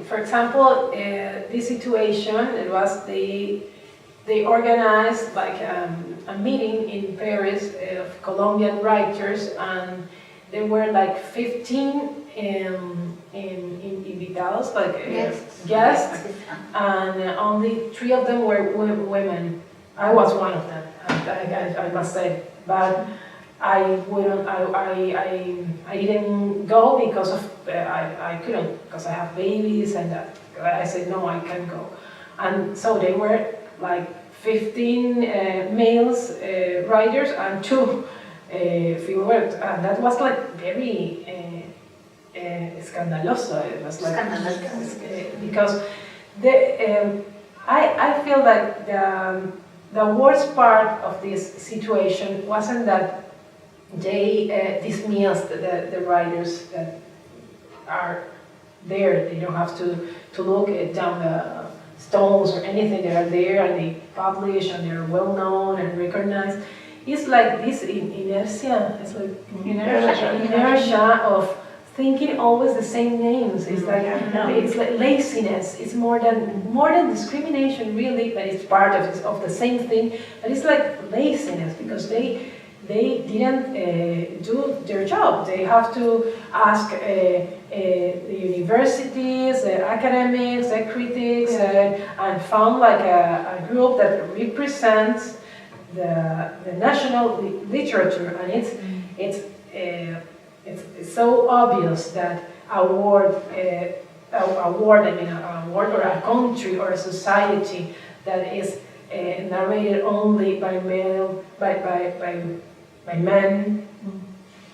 for example, this situation, it was they organized like a meeting in Paris of Colombian writers, and there were like 15 invitados, like guests, and only 3 of them were women. I was one of them, I must say, but I didn't go because of I couldn't, because I have babies, and I said no, I can't go. And so they were like 15 males writers and 2 female writers, and that was like very scandaloso. It was like because I feel like the worst part of this situation wasn't that they dismissed the writers that are there. They don't have to look down the stones or anything. They are there and they publish and they're well known and recognized. It's like this inertia. It's like inertia of thinking always the same names. It's like it's like laziness. It's more than discrimination, really, but it's part of the same thing. But it's like laziness because they didn't do their job. They have to ask the universities, the academics, the critics, and found like a group that represents the national literature, and it's so obvious that award or a country or a society that is narrated only by men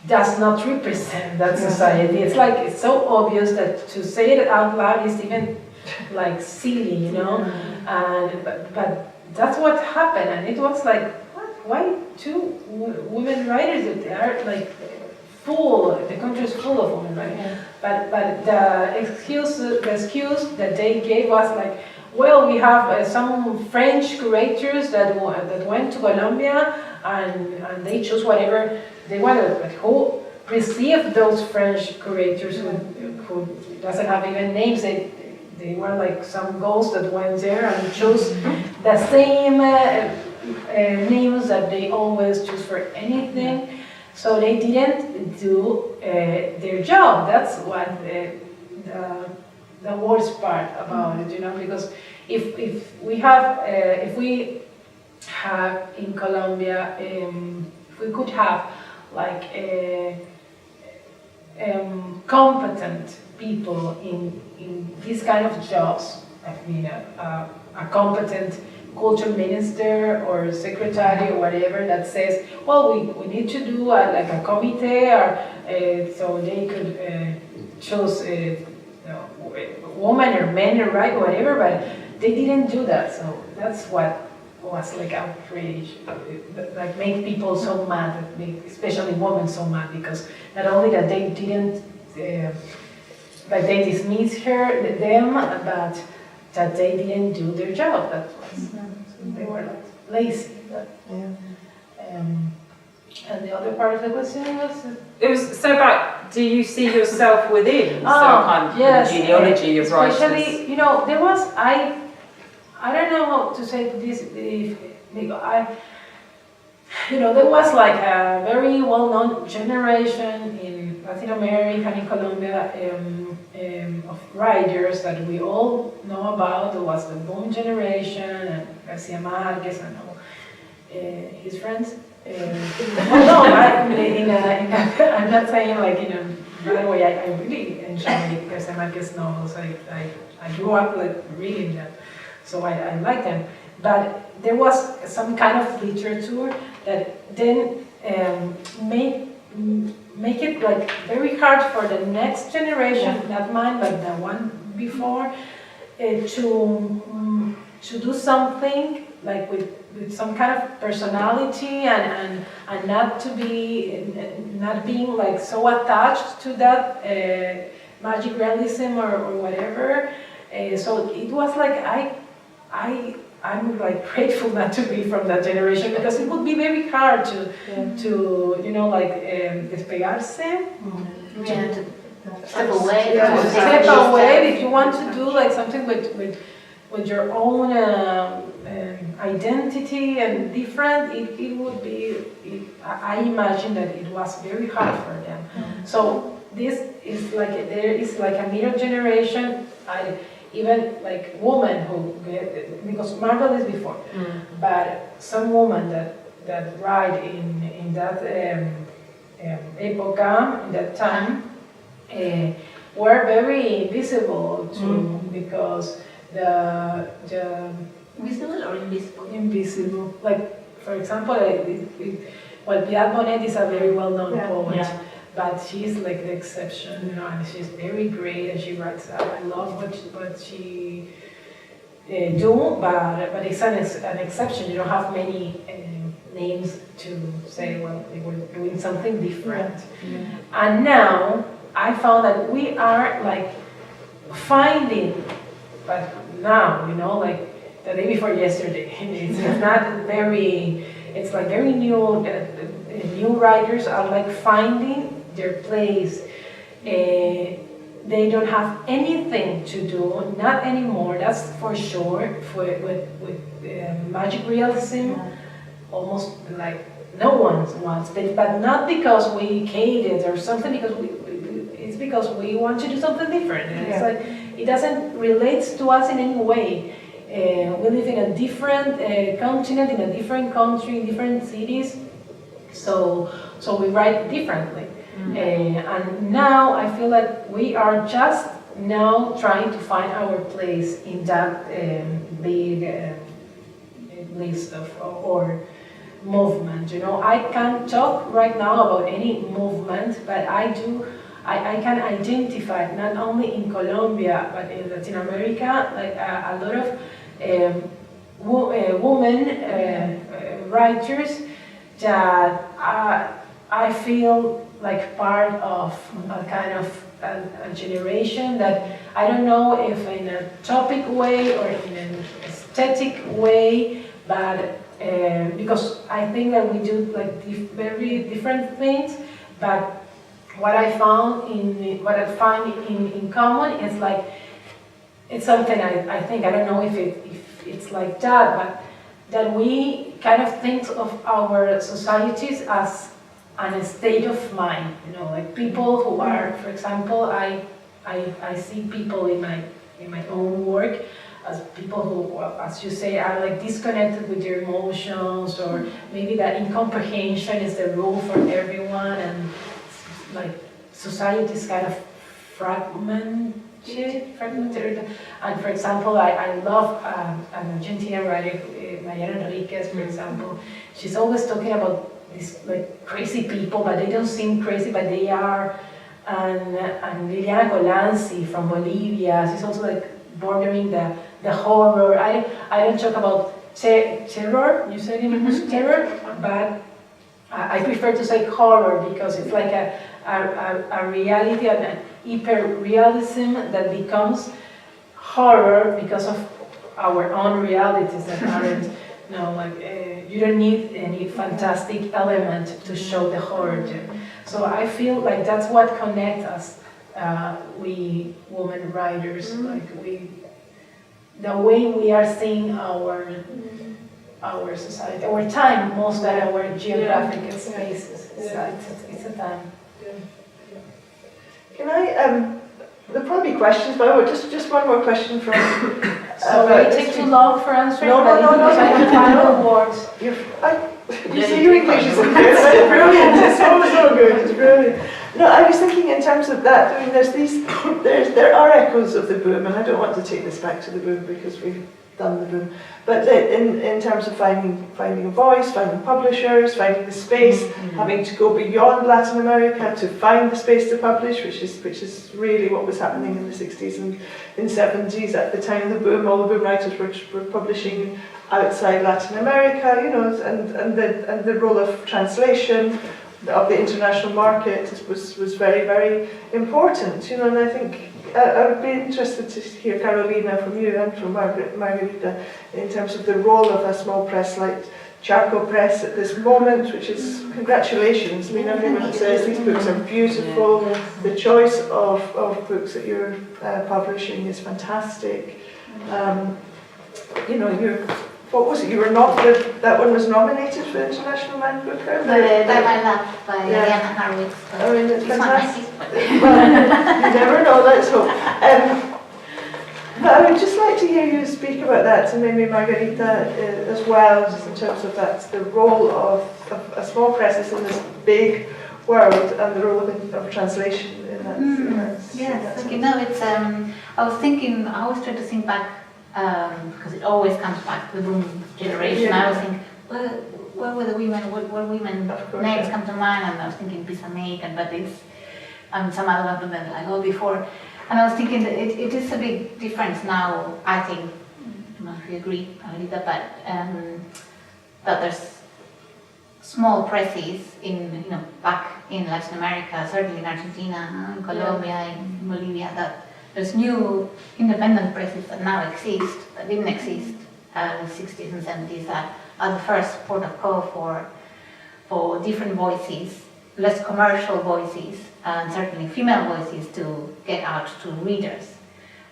does not represent that society. It's like, it's so obvious that to say it out loud is even like silly, you know. And but that's what happened, and it was like, what? Why 2 women writers? They are like full. The country is full of women writers. But the excuse that they gave was like, well, we have some French curators that went to Colombia and they chose whatever they wanted. But who received those French curators who doesn't have even names? They were like some ghosts that went there and chose the same names that they always choose for anything. So they didn't do their job. That's what the worst part about it, you know, because if we have in Colombia, if we could have like competent people in these kind of jobs. I mean, a competent culture minister or secretary or whatever that says, well, we need to do like a committee, or so they could choose woman or men or right, whatever, but they didn't do that. So that's what was like outrage, like make people so mad, especially women so mad, because not only that they didn't, like they dismissed them, but that they didn't do their job. That was, so they were like lazy. But, and the other part of the question was? It was so about, do you see yourself within some kind of genealogy of writers? Especially, you know, there was, I don't know how to say this, there was like a very well-known generation in Latin America and in Colombia of writers that we all know about. There was the boom generation, and Garcia Marquez and all his friends. I'm not saying like in a bad way. I really enjoy Garcia Marquez novels. I grew up like reading them, so I like them. But there was some kind of literature that then make it like very hard for the next generation, not mine, but the one before, to do something like with some kind of personality and not being like so attached to that magic realism or whatever. So it was like I'm like grateful not to be from that generation, because it would be very hard to despegarse. Step away. Step away if you want to do like something with your own identity and different. It would be. I imagine that it was very hard for them. So this is like there is like a middle generation. Even like women who get, because Marvel is before, but some women that write in that epoca, in that time, were very visible too, because the Visible or invisible? Invisible. Like for example, Piedad Bonet is a very well-known poet. Yeah. But she's like the exception, and she's very great, and she writes. I love what she do, but it's an exception. You don't have many names to say, well, they were doing something different. And now I found that we are like finding, but now like the day before yesterday. It's not very. It's like very new. New writers are like finding their place. They don't have anything to do, not anymore, that's for sure, with magic realism, almost like no one wants, but not because we hate it or something, because it's because we want to do something different. And it's like, it doesn't relate to us in any way. We live in a different continent, in a different country, in different cities, so we write differently. And now I feel like we are just now trying to find our place in that big list of or movement. I can't talk right now about any movement, but I can identify not only in Colombia but in Latin America, like a lot of women writers that I feel like part of a kind of a generation that I don't know if in a topic way or in an aesthetic way, but because I think that we do like very different things, but what I find in common is like it's something I think, I don't know if it's like that, but that we kind of think of our societies as a state of mind, like people who are, for example, I see people in my own work as people who, as you say, are like disconnected with their emotions, or maybe that incomprehension is the rule for everyone, and like society is kind of fragmented. And for example, I love an Argentinian writer, Han Nefkens, for example. She's always talking about these like crazy people, but they don't seem crazy, but they are. And Liliana Colanzi from Bolivia, she's also like bordering the horror. I don't talk about terror, you said in English terror, but I prefer to say horror because it's like a reality and an hyper-realism that becomes horror because of our own realities that aren't, you know, like you don't need any fantastic element to show the horror there. So I feel like that's what connects us, we women writers, like the way we are seeing our society, our time, most than our geographic spaces. It's a time. Can I, there'll probably be questions, but just one more question from... So will it take too long for answering? No. Final words. You see, your English is brilliant. It's so good. It's brilliant. No, I was thinking in terms of that. I mean, there are echoes of the boom, and I don't want to take this back to the boom because we've done the boom. But in terms of finding a voice, finding publishers, finding the space, having to go beyond Latin America to find the space to publish, which is really what was happening in the 60s and in 70s at the time of the boom. All the boom writers were publishing outside Latin America, you know, and the role of translation of the international market was very, very important, you know. And I think I would be interested to hear, Carolina, from you and from Margarita, in terms of the role of a small press like Charco Press at this moment, which is congratulations. I mean, everyone says these books are beautiful. The choice of books that you're publishing is fantastic. You know, what was it? You were not that one was nominated for the International Man Booker. By My Love by Diana Harwitz. I mean, it's fantastic. Well, you never know. Let's hope. But I would just like to hear you speak about that, and maybe Margarita as well, just in terms of that, the role of a small presses in this big world, and the role of translation in that. Yes, you know, it's. I was thinking. I always try to think back. Because it always comes back to the boom generation. Yeah. I was thinking, where were the women? What women names come to mind? And I was thinking Pisa Naked, but it's some other ones that I go before. And I was thinking that it is a big difference now. I think, I don't know if you agree, Margarita, but that there's small presses back in Latin America, certainly in Argentina, in Colombia, in Bolivia, that there's new independent presses that now exist, that didn't exist in the 60s and 70s, that are the first port of call for different voices, less commercial voices, and certainly female voices to get out to readers.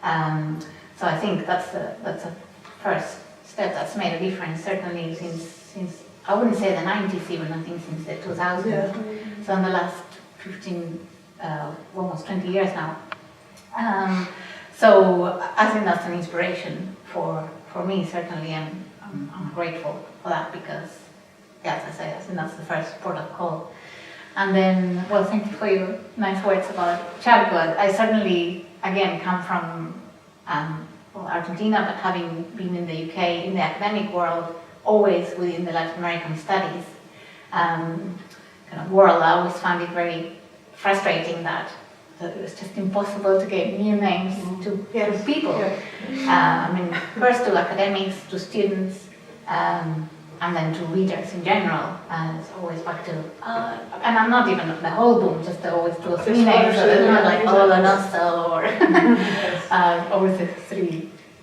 So I think that's a first step that's made a difference, certainly since I wouldn't say the 90s even, I think since the 2000s. Yeah. So in the last 15, almost 20 years now. So I think that's an inspiration for me, certainly, and I'm grateful for that because, as I say, I think that's the first port of call. And then, well, thank you for your nice words about Charco. I certainly, again, come from Argentina, but having been in the UK, in the academic world, always within the Latin American studies kind of world, I always found it very frustrating that it was just impossible to get new names to people. Yeah. I mean, first to academics, to students, and then to readers in general. And it's always back to, and I'm not even the whole boom, just always 2 or 3 names, like Orloff or always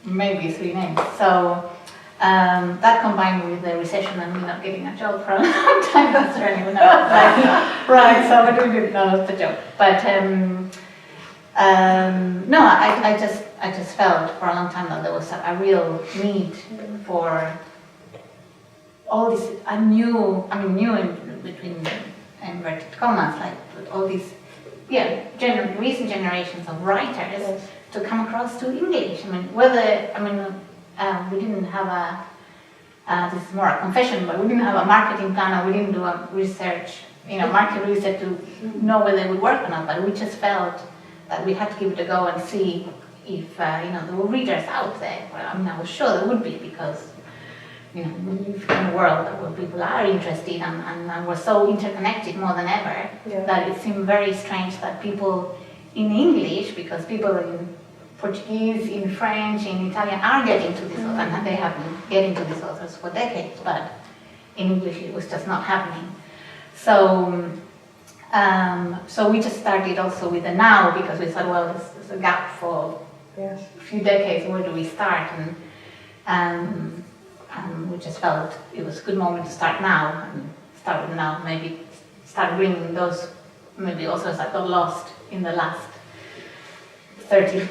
maybe three names. So that combined with the recession and me not getting a job for a long time, that's really right. So we didn't know that's the job. But no, I just felt for a long time that there was a real need for all this. New in between inverted commas, like all these, recent generations of writers to come across to English. We didn't have this is more a confession, but we didn't have a marketing plan, or we didn't do a research Market said to know whether they would work or not, but we just felt that we had to give it a go and see if there were readers out there. Well, I was sure there would be, because we live in a world where people are interested and we're so interconnected more than ever that it seemed very strange that people in English, because people in Portuguese, in French, in Italian are getting to this author, and they have been getting to these authors for decades, but in English it was just not happening. So we just started also with the now, because we thought, well, there's a gap for a few decades, where do we start? And we just felt it was a good moment to start now, and start with now, maybe start bringing those maybe authors that got lost in the last 30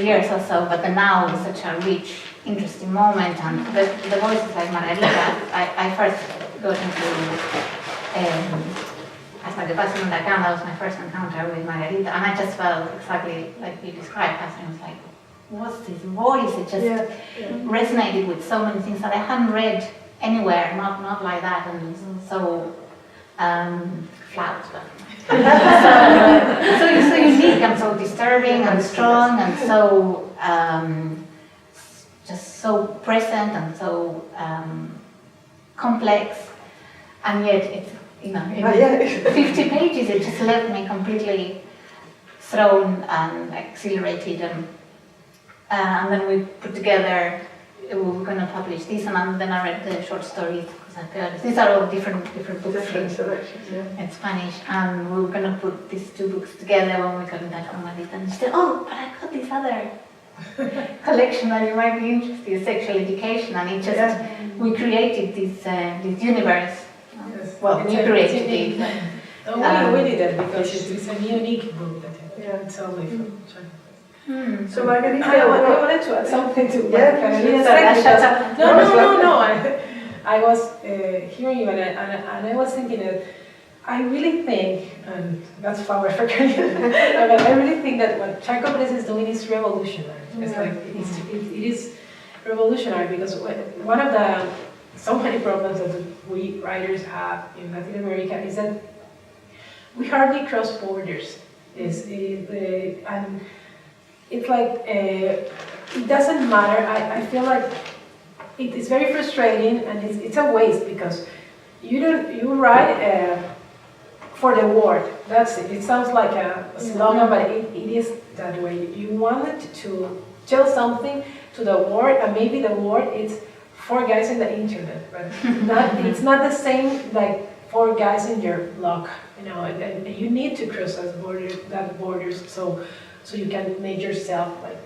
years or so, but the now is such a rich, interesting moment, and the voices like Margarita, I first got into Hasta que pase un huracán. That was my first encounter with Margarita, and I just felt exactly like you described, Catherine. I was like, what's this voice? It just resonated with so many things that I hadn't read anywhere, not like that, and so flat, but so unique and so disturbing and strong and so just so present and so complex, and yet it's in 50 pages it just left me completely thrown and exhilarated, and then we put together, we were going to publish this, and then I read the short stories, because I thought these are all different books, Different selections, in Spanish, and we were going to put these two books together when we got in touch with Margarita, and she said, oh, but I got this other collection that you might be interested in, sexual education, and it just, we created this universe. Well, we created it. We did it because it's a unique book that it's only from Charco. So Margarita, I wanted to add something to what Carolina said. No. I was hearing you, and I was thinking that I really think, and that's power for Carolina, but I really think that what Charco Press is doing is revolutionary. It's like it is revolutionary, because one of the so many problems that we writers have in Latin America is that we hardly cross borders. And it's like it doesn't matter. I feel like it is very frustrating, and it's a waste, because you write for the word. That's it. It sounds like a slogan, but it is that way. You wanted to tell something to the word, and maybe the word is 4 guys in the internet, but it's not the same like 4 guys in your blog, and you need to cross that borders so you can make yourself like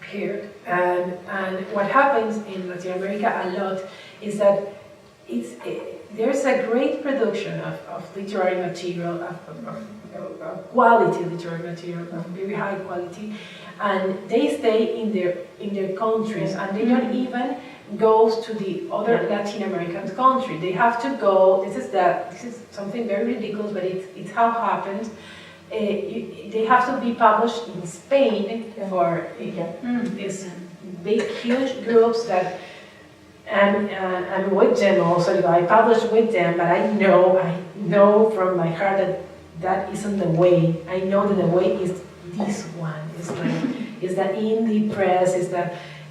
heard. And what happens in Latin America a lot is that there's a great production of literary material, of quality literary material, of very high quality, and they stay in their countries, and they don't even goes to the other Latin American country. They have to go. This is something very ridiculous, but it's how it happens. They have to be published in Spain for these big, huge groups that, and I'm with them also. I publish with them, but I know from my heart that isn't the way. I know that the way is this one. It's like is the indie press.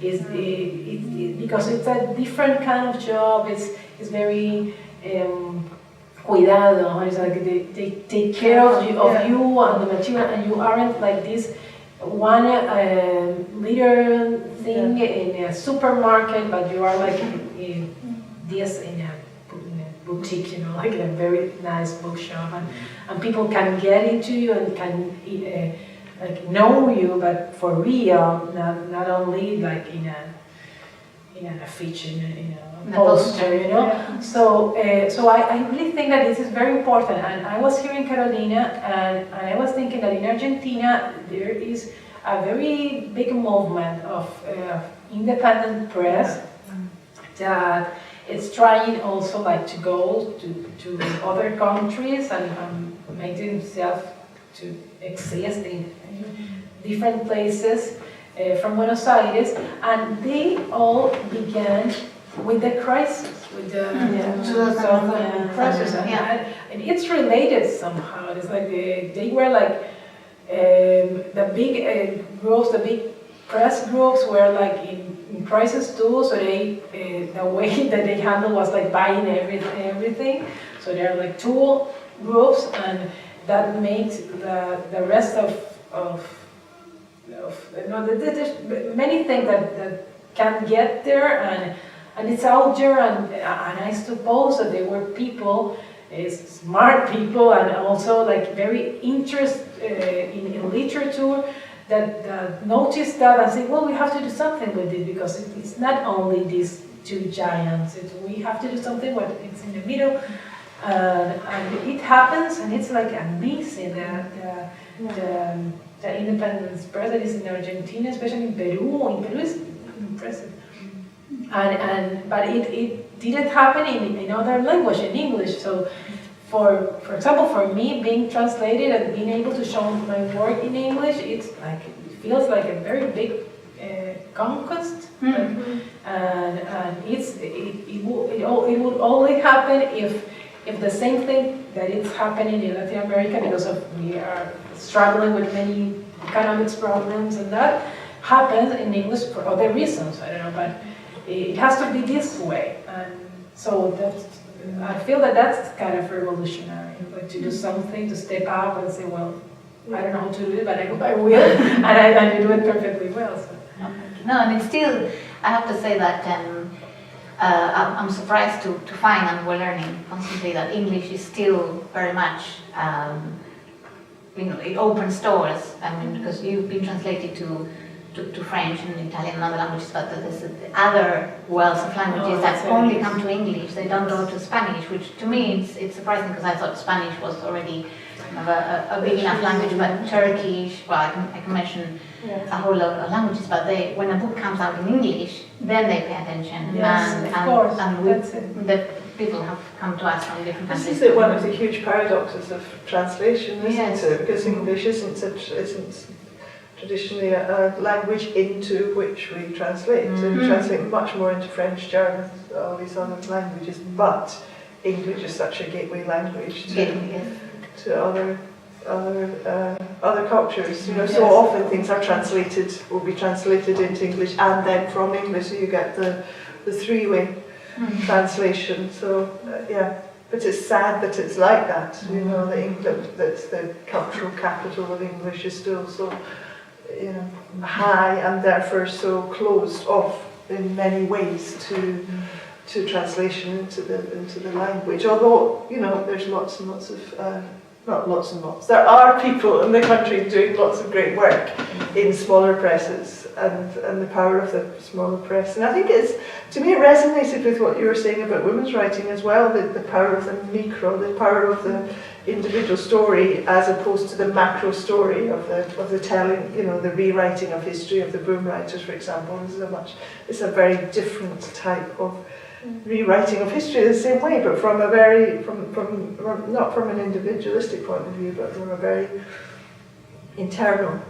Because it's a different kind of job. It's very cuidado. It's like they take care of you and the material, and you aren't like this one liter thing in a supermarket, but you are like in a boutique, like in a very nice bookshop, and people can get into you and can like know you, but for real, not only like in a feature, in a poster, So I really think that this is very important. And I was hearing Carolina, and I was thinking that in Argentina there is a very big movement of independent press that is trying also like to go to other countries and make themselves to exist in different places from Buenos Aires, and they all began with the crisis, with the 2000 crisis, and it's related somehow. It's like they were like the big groups, the big press groups were like in crisis too. So they the way that they handled was like buying everything. So there are like two groups, and that makes the rest of there's many things that can get there, and it's out there, and I suppose that there were people, smart people, and also like very interested in literature that noticed that and say, well, we have to do something with it, because it's not only these two giants. We have to do something when it's in the middle, and it happens, and it's like amazing that the independence press that is in Argentina, especially in Peru. In Peru is impressive. But it didn't happen in other language, in English. So, for example, for me, being translated and being able to show my work in English, it feels like a very big conquest. And it would only happen if the same thing that is happening in Latin America, because we are struggling with many economics problems, and that happens in English for other reasons. I don't know, but it has to be this way. And so I feel that's kind of revolutionary, like to do something, to step up and say, well, I don't know how to do it, but I will, and I do it perfectly well. So. No, and it's still, I have to say that I'm surprised to find, and we're learning constantly, that English is still very much, it opens doors. I mean, because you've been translated to French and Italian and other languages, but there's other wealth of languages that only come to English. They don't go to Spanish, which to me it's surprising, because I thought Spanish was already a big enough language, but Turkish, well, I can mention a whole lot of languages, but when a book comes out in English, then they pay attention. Yes, of course. And the people have come to us from different countries. This is one of the huge paradoxes of translation, isn't it? Because English isn't traditionally a language into which we translate. So we translate much more into French, German, all these other languages, but English is such a gateway language to other cultures. So often things are will be translated into English and then from English, so you get the three-way translation. So but it's sad that it's like that. That England, that's the cultural capital of English, is still so high and therefore so closed off in many ways to translation into the language. Although there's lots and lots of not lots and lots. There are people in the country doing lots of great work in smaller presses, and the power of the smaller press. And I think to me it resonated with what you were saying about women's writing as well, the power of the micro, the power of the individual story as opposed to the macro story of the telling, the rewriting of history of the boom writers, for example. It's a very different type of rewriting of history the same way, but from not from an individualistic point of view, but from a very internal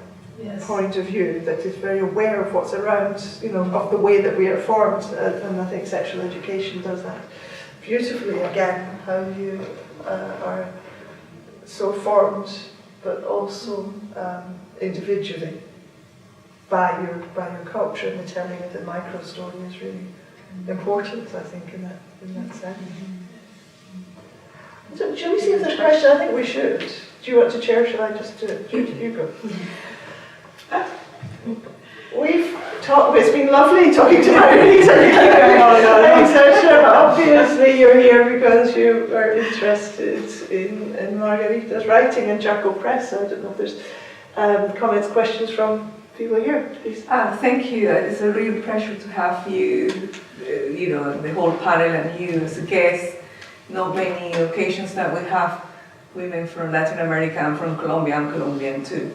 point of view that is very aware of what's around, of the way that we are formed. And I think sexual education does that beautifully. Again, how you are so formed, but also individually by your culture, and the telling of the micro story is really important, I think, in that sense. So, shall we see if there's a question? I think we should. Do you want to chair? Shall I just do it? You go. We've talked. It's been lovely talking to Margarita. Obviously, you're here because you are interested in Margarita's writing and Charco Press. So I don't know if there's comments, questions from people here, please. Thank you. It's a real pleasure to have you, the whole panel, and you as a guest. Not many occasions that we have women from Latin America and from Colombia. I'm Colombian too.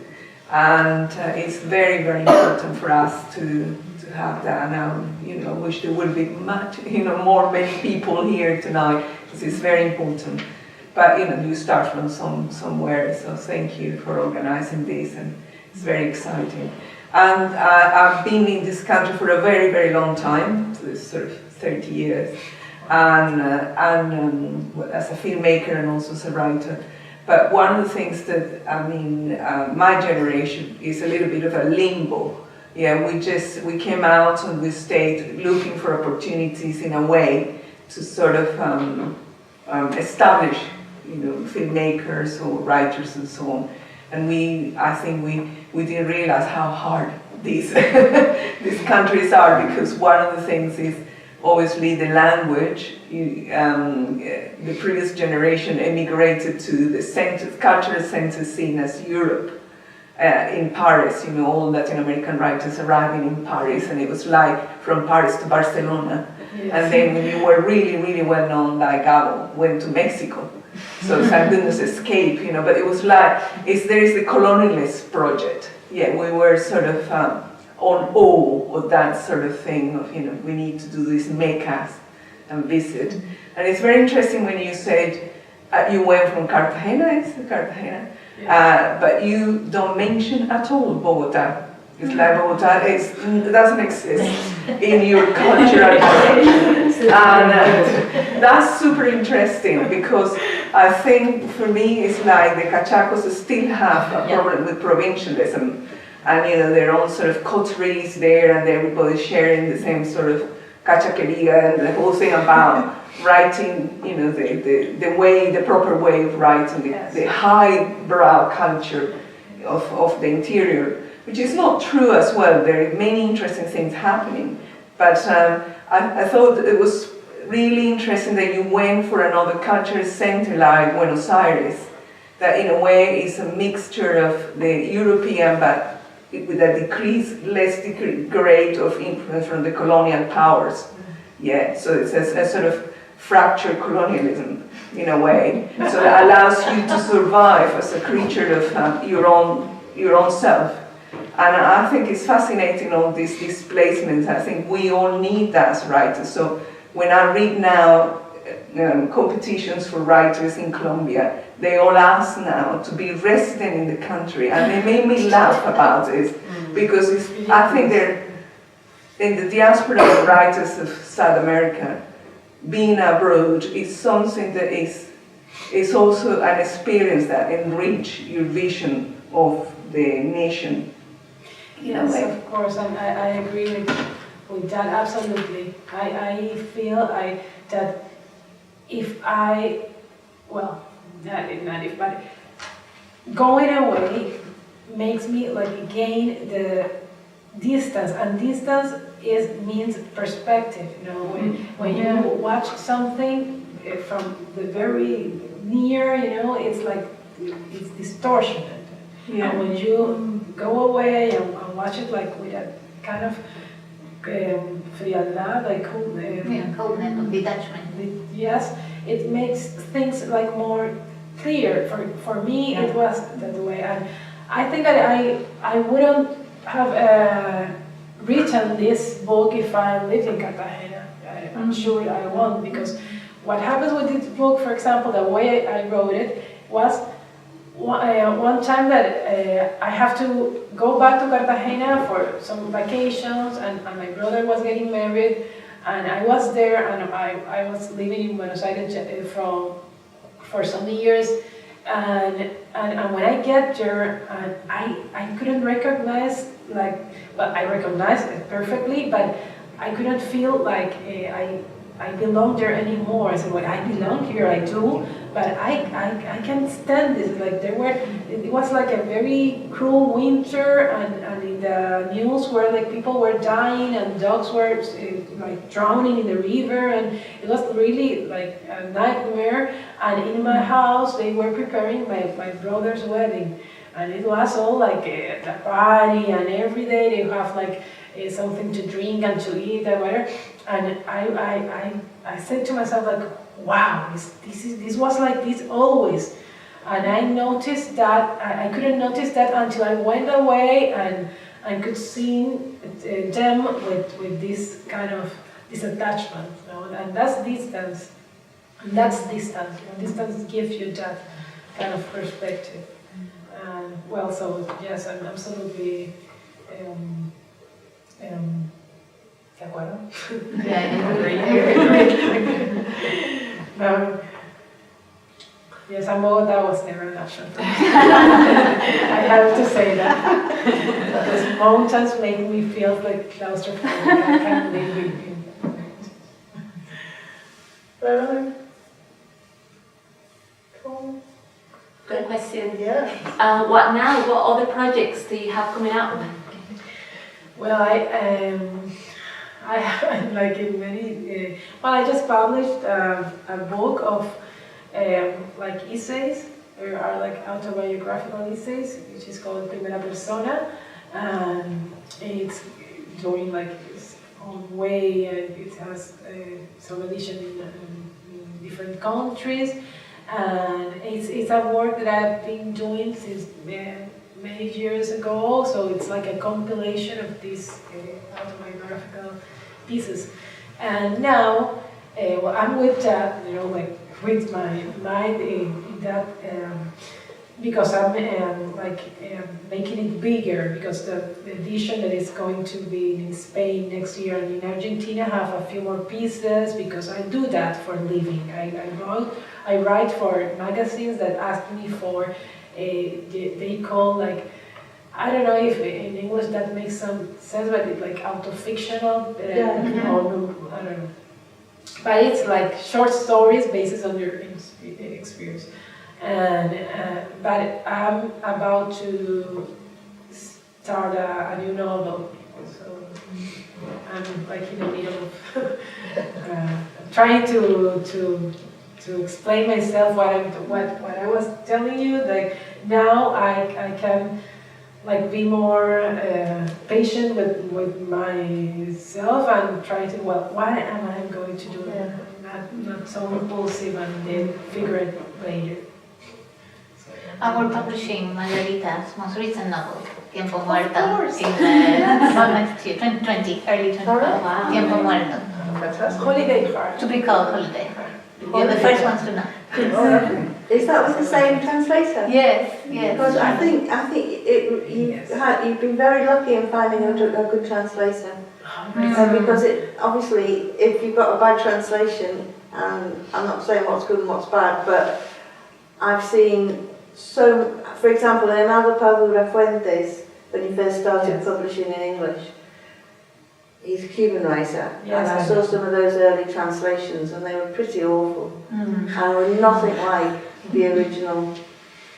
And it's very, very important for us to have that. And I wish there would be much, many people here tonight, because it's very important. But you start from somewhere, so thank you for organizing this, and it's very exciting. And I've been in this country for a very, very long time, so it's sort of 30 years, and as a filmmaker and also as a writer. But one of the things that, my generation is a little bit of a limbo. Yeah, we came out and we stayed looking for opportunities in a way to sort of establish, filmmakers or writers and so on. And I think we didn't realize how hard these countries are, because one of the things is obviously the language. The previous generation emigrated to the cultural center seen as Europe. In Paris, all Latin American writers arriving in Paris, and it was like from Paris to Barcelona. Yes. And then when you were really, really well known, like Gabo, went to Mexico. So thank goodness escape, but it was like, there is the colonialist project. Yeah, we were sort of on awe of that sort of thing of, we need to do these meccas and visit. And it's very interesting when you said you went from Cartagena, is it Cartagena? But you don't mention at all Bogota. It's like Bogota doesn't exist in your cultural tradition. And that's super interesting, because I think for me it's like the Cachacos still have a problem with provincialism, and their own sort of coteries there, and everybody sharing the same sort of cachaqueria and the whole thing about writing, the proper way of writing, the highbrow culture of the interior, which is not true as well. There are many interesting things happening, but I thought it was really interesting that you went for another cultural center like Buenos Aires, that in a way is a mixture of the European, but with a less degree of influence from the colonial powers. Yeah, so it's a sort of fractured colonialism in a way, so that allows you to survive as a creature of your own self. And I think it's fascinating, all these displacements. I think we all need that as writers. So when I read now competitions for writers in Colombia, they all ask now to be resident in the country, and they made me laugh about it, because I think they're in the diaspora of writers of South America. Being abroad is something that is also an experience that enrich your vision of the nation. Yes, of course, and I agree with that absolutely. I feel that but going away makes me gain the distance, and distance means perspective. When you watch something from the very near, it's like it's distortion. Yeah. And when you go away and watch it with a kind of frialdad, coldness of detachment. Yes, it makes things more clear. For me, it was that way, and I think that I wouldn't have written this book if I lived in Cartagena. I'm sure I won't, because what happens with this book, for example, the way I wrote it was one time that I have to go back to Cartagena for some vacations, and my brother was getting married, and I was there, and I was living in Buenos Aires for some years, and when I get there, I couldn't recognize, I recognized it perfectly, but I couldn't feel like I belong there anymore. I said, well, I belong here, I do, but I can't stand this. It was like a very cruel winter, and in the news where people were dying and dogs were drowning in the river, and it was really a nightmare. And in my house, they were preparing my brother's wedding, and it was all a party, and every day they have something to drink and to eat and whatever. And I said to myself, wow, this was like this always. And I noticed that, I couldn't notice that until I went away and I could see them with this kind of this attachment, and that's distance. And that's distance. Distance gives you that kind of perspective. So yes, I'm absolutely ¿Se acuerdan? Yes, and Bogota was never an option for me. I have to say that. Those mountains make me feel like claustrophobic. I can't live in. Cool. Good question. Yeah. What now? What other projects do you have coming up? Well, I like in many. I just published a book of like essays. There are like autobiographical essays, which is called Primera Persona, and it's doing like its own way. It has some edition in different countries, and it's a work that I've been doing since many years ago. So it's like a compilation of these autobiographical pieces, and now I'm with that, with my mind in that, because I'm making it bigger, because the edition that is going to be in Spain next year and in Argentina have a few more pieces, because I do that for a living. I write for magazines that ask me for, they call like, I don't know if in English that makes some sense, but it's like autofictional, or I don't know. But it's like short stories based on your experience. But I'm about to start a new novel, so I'm like in the middle of trying to explain myself what I was telling you. Like now I can like be more patient with myself and try to, what am I going to do? Yeah. Not so impulsive and then figure it later. And we're publishing Margarita's most recent novel, Tiempo Muerto, course. in next year, 2020, early 2020. All right. Wow. Tiempo Muerto, Fantastic. Holiday Heart. to be called Holiday. You're the first ones to know. Is that with the same translator? Yes, yes. Because I think you've been very lucky in finding a good translator. Because it obviously, if you've got a bad translation, and I'm not saying what's good and what's bad, but I've seen for example, in Pablo Fuentes, when he first started publishing in English, he's a Cuban writer, Yes, and I saw some of those early translations, and they were pretty awful, and were nothing like the original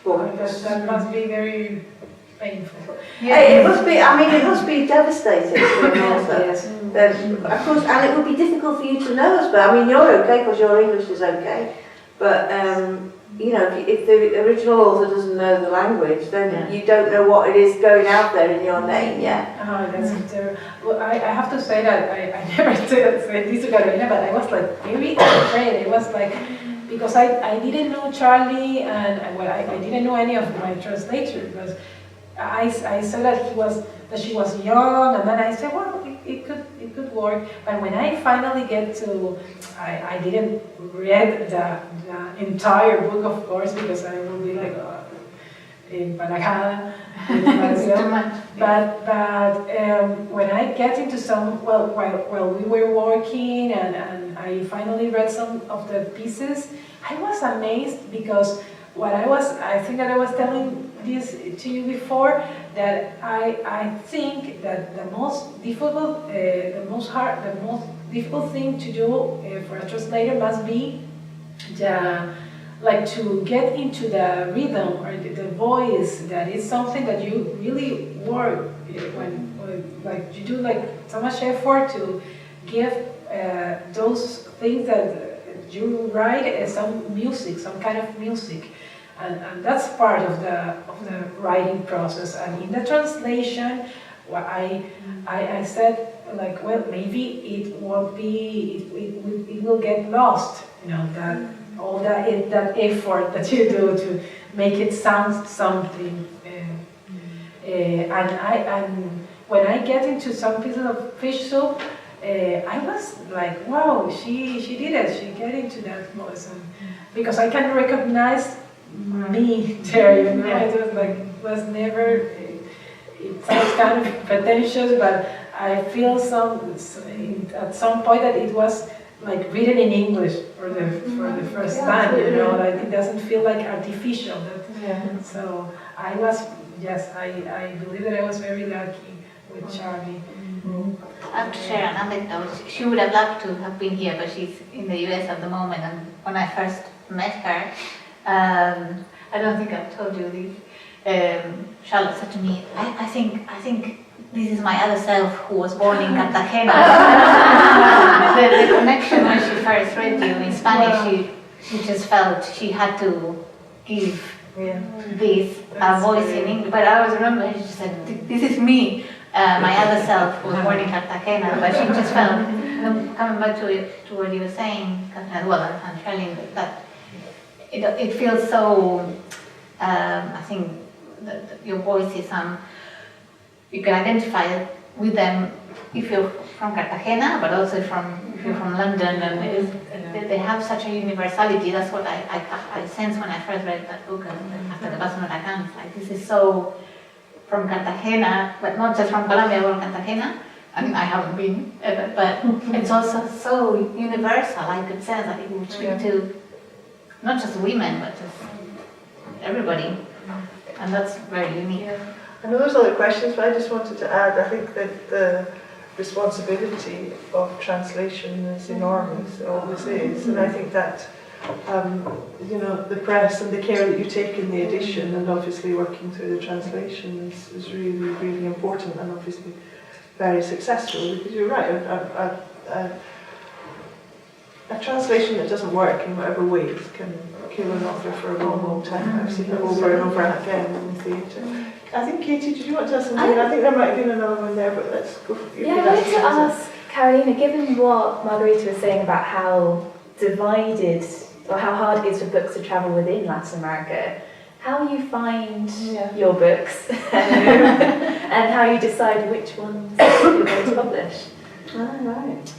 book. That must be very painful. It must be. I mean, it must be devastating for an author. Yes. Of course, and it would be difficult for you to know as well. I mean, you're okay because your English is okay, but if the original author doesn't know the language, then you don't know what it is going out there in your name. Yeah. Oh, that's terrible. Well, I have to say that I never said this to Carolina, but I was like very afraid. It was like, because I didn't know Charlie, and I didn't know any of my translators, because I saw that she was young, and then I said, well, it could work. But when I finally get to, I didn't read the entire book, of course, because I will be like in Panacada. But when I get into some, while we were working and I finally read some of the pieces, I was amazed, because I think that I was telling this to you before, that I think that the most difficult thing to do for a translator must be to get into the rhythm or the voice. That is something that you really work when you do so much effort to give those things that you write some music, some kind of music. And that's part of the writing process. And in the translation, I said, maybe it won't be, it will get lost, that all that effort that you do to make it sound something. And when I get into some pieces of fish soup, I was like, wow, she did it. She get into that voice, because I can recognize me there, It was never, it sounds kind of pretentious, but I feel at some point that it was like written in English for the first time, you know, like it doesn't feel like artificial. So I believe that I was very lucky with Charlie. I have to share an anecdote. She would have loved to have been here, but she's in the US at the moment. And when I first met her, I don't think I've told you this. Charlotte said to me, I think this is my other self who was born in Cartagena. the connection when she first read you in Spanish, she just felt she had to give this voice in English. But I always remember she said, this is me. My other self was born in Cartagena, but she just felt, coming back to what you were saying, and Cherilyn, that it feels so, I think that your voice is, you can identify with them if you're from Cartagena, but also if you're from London, and they have such a universality. That's what I sensed when I first read that book, Hasta que pasen huracanes. Like, this is so from Cartagena, but not just from Colombia, but from Cartagena. I mean, I haven't been, but it's also so universal. I could sense that it would speak to not just women, but just everybody, and that's very unique. I know there's other questions, but I just wanted to add, I think that the responsibility of translation is enormous, it always is, and I think that you know, the press and the care that you take in the edition and obviously working through the translation is really, really important, and obviously very successful, because you're right, a translation that doesn't work in whatever ways can kill an author for a long, long time. I've seen it over and over again in the theatre. I think, Katie, did you want to ask something? I think there might have been another one there, but let's go for you. Yeah, I wanted to ask Carolina, given what Margarita was saying about how divided or how hard it is for books to travel within Latin America, how you find your books and how you decide which ones you're going to publish. Ah, right.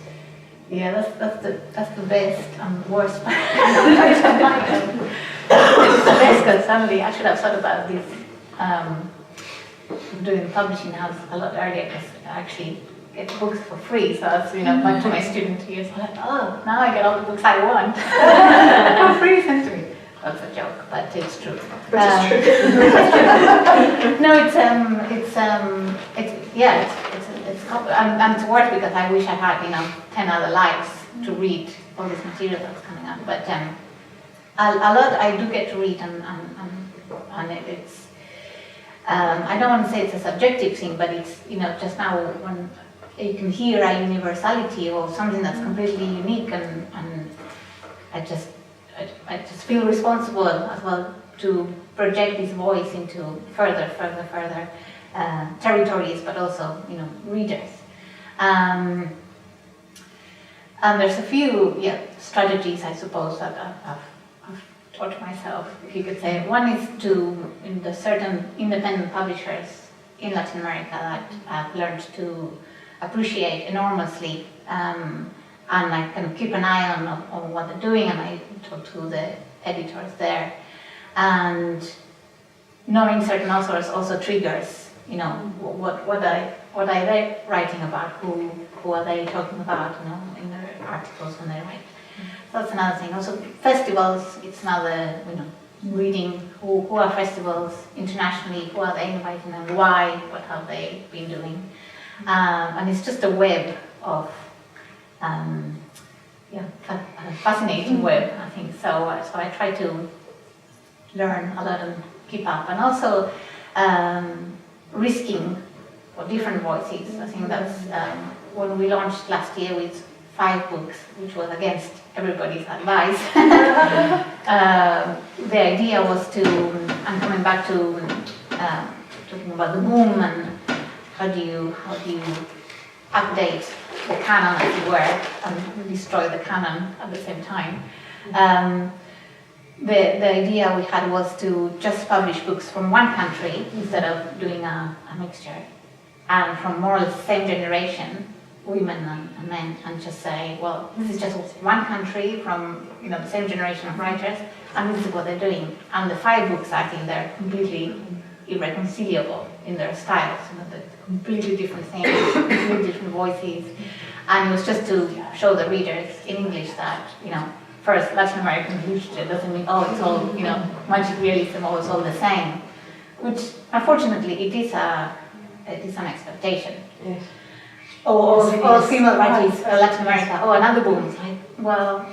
Yeah, that's the best and worst part. It's the best because suddenly I should have thought about this doing publishing house a lot earlier, because I actually get books for free. So that's, back to my student years. I'm like, oh, now I get all the books I want for free sent to me. That's a joke, but it's true. But it's true. No, it's and it's worth, because I wish I had 10 other lives to read all this material that's coming up. But a lot I do get to read, and it's I don't want to say it's a subjective thing, but it's just now when you can hear a universality or something that's completely unique, and I just feel responsible as well to project this voice into further territories, but also readers. And there's a few strategies, I suppose, that I've taught myself, if you could say. One is in the certain independent publishers in Latin America that I've learned to appreciate enormously, and I can keep an eye on what they're doing, and I talk to the editors there. And knowing certain authors also triggers, what are they writing about, who are they talking about, in their articles when they write. So that's another thing. Also festivals, it's another, reading who are festivals internationally, who are they inviting and why, what have they been doing. And it's just a web of, a fascinating web, I think. So I try to learn a lot and keep up. And also risking for different voices. I think that's when we launched last year with 5 books, which was against everybody's advice. The idea was I'm coming back to talking about the boom and how do you update the canon, as it were, and destroy the canon at the same time. The idea we had was to just publish books from one country instead of doing a mixture, and from more or less the same generation, women and men, and just say, well, this is just one country from the same generation of writers, and this is what they're doing. And the 5 books, I think they're completely irreconcilable in their styles, the completely different things, completely different voices. And it was just to show the readers in English that, first, Latin American literature doesn't mean, it's all, magic realism, it's all the same. Which, unfortunately, it is an expectation. Yes. Or female writers, Latin America, another boom. It's like, well,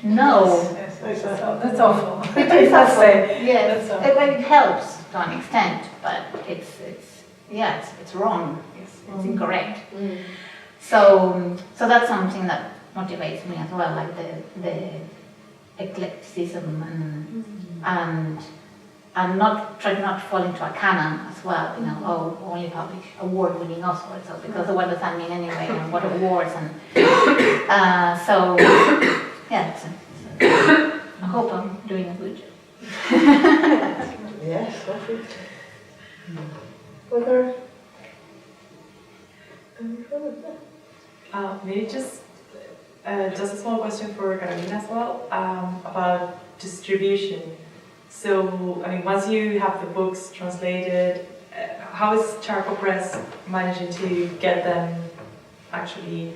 no. Yes, that's awful. It is awful. That's Yes, awful. it helps to an extent, but it's wrong. It's incorrect. So that's something that motivates me as well, like the eclecticism and try not to fall into a canon as well. Only publish award-winning authors. So because what does that mean anyway? And what awards and I hope I'm doing a good job. Yes, lovely. Whether maybe just a small question for Carolina as well about distribution. So, once you have the books translated, how is Charco Press managing to get them actually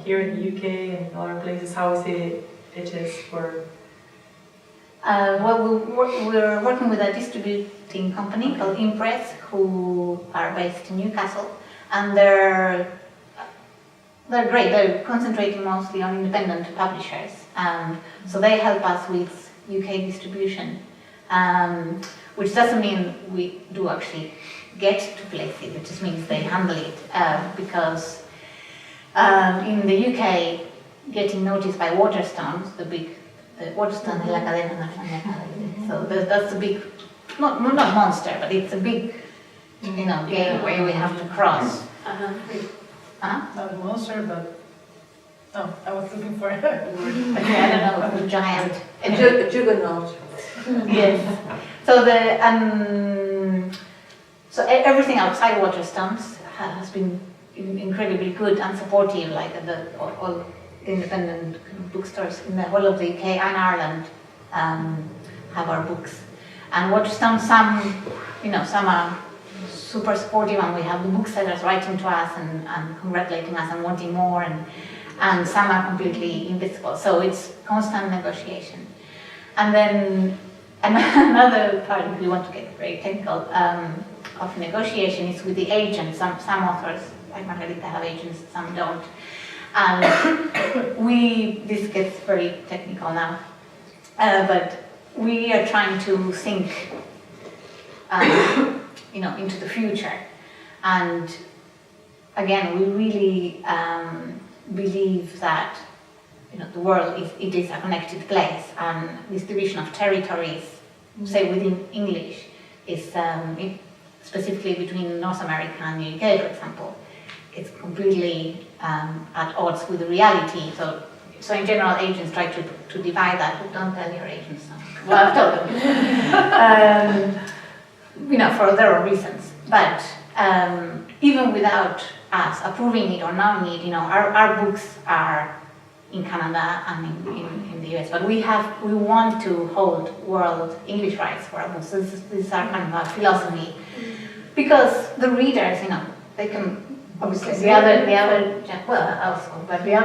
here in the UK and other places? How is it is for? We're working with a distributing company called Impress, who are based in Newcastle, and they're great. They're concentrating mostly on independent publishers, so they help us with UK distribution, which doesn't mean we do actually get to places. It just means they handle it, because in the UK, getting noticed by Waterstones, the Waterstones de la cadena nacional. So that's a big, not monster, but it's a big, gateway we have to cross. Not a monster, but I was looking for I don't know, a giant. A juggernaut. Yes. So so everything outside Waterstones has been incredibly good and supportive, like all independent bookstores in the whole of the UK and Ireland have our books. And Waterstones, some are super supportive, and we have the booksellers writing to us and congratulating us and wanting more, and some are completely invisible. So it's constant negotiation. And then another part, if we want to get very technical, of negotiation is with the agents. Some authors, like Margarita, have agents, some don't. And this gets very technical now, but we are trying to think, into the future. And again, we really believe that the world is a connected place, and distribution of territories, say within English, is specifically between North America and the UK, for example. It's completely at odds with the reality. So in general, agents try to divide that. But don't tell your agents. Well, I've told them. For their own reasons. But even without us approving it or knowing it, our books are in Canada and in the US. But we want to hold world English rights for our books. This is our kind of our philosophy, because the readers, they can. Obviously, the other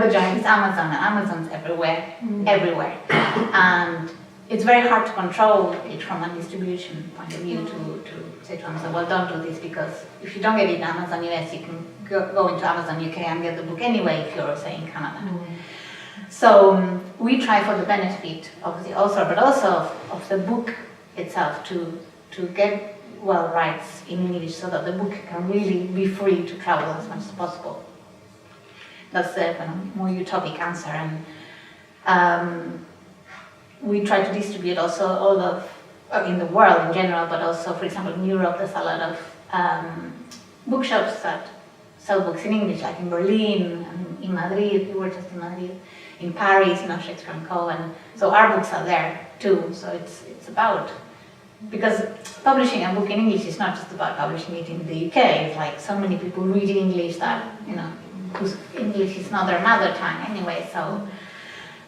giant is Amazon, and Amazon's everywhere, and it's very hard to control it from a distribution point of view to say to Amazon, well, don't do this, because if you don't get it in Amazon US, you can go into Amazon UK and get the book anyway if you're, say, in Canada. So we try for the benefit of the author, but also of the book itself to get rights in English, so that the book can really be free to travel as much as possible. That's the kind of more utopic answer, and we try to distribute also all of in the world in general, but also, for example, in Europe, there's a lot of bookshops that sell books in English, like in Berlin and in Madrid. We were just in Madrid, in Paris, in Shakespeare & Co. And so our books are there too. So it's about. Because publishing a book in English is not just about publishing it in the UK. It's like so many people reading English that, whose English is not their mother tongue anyway. So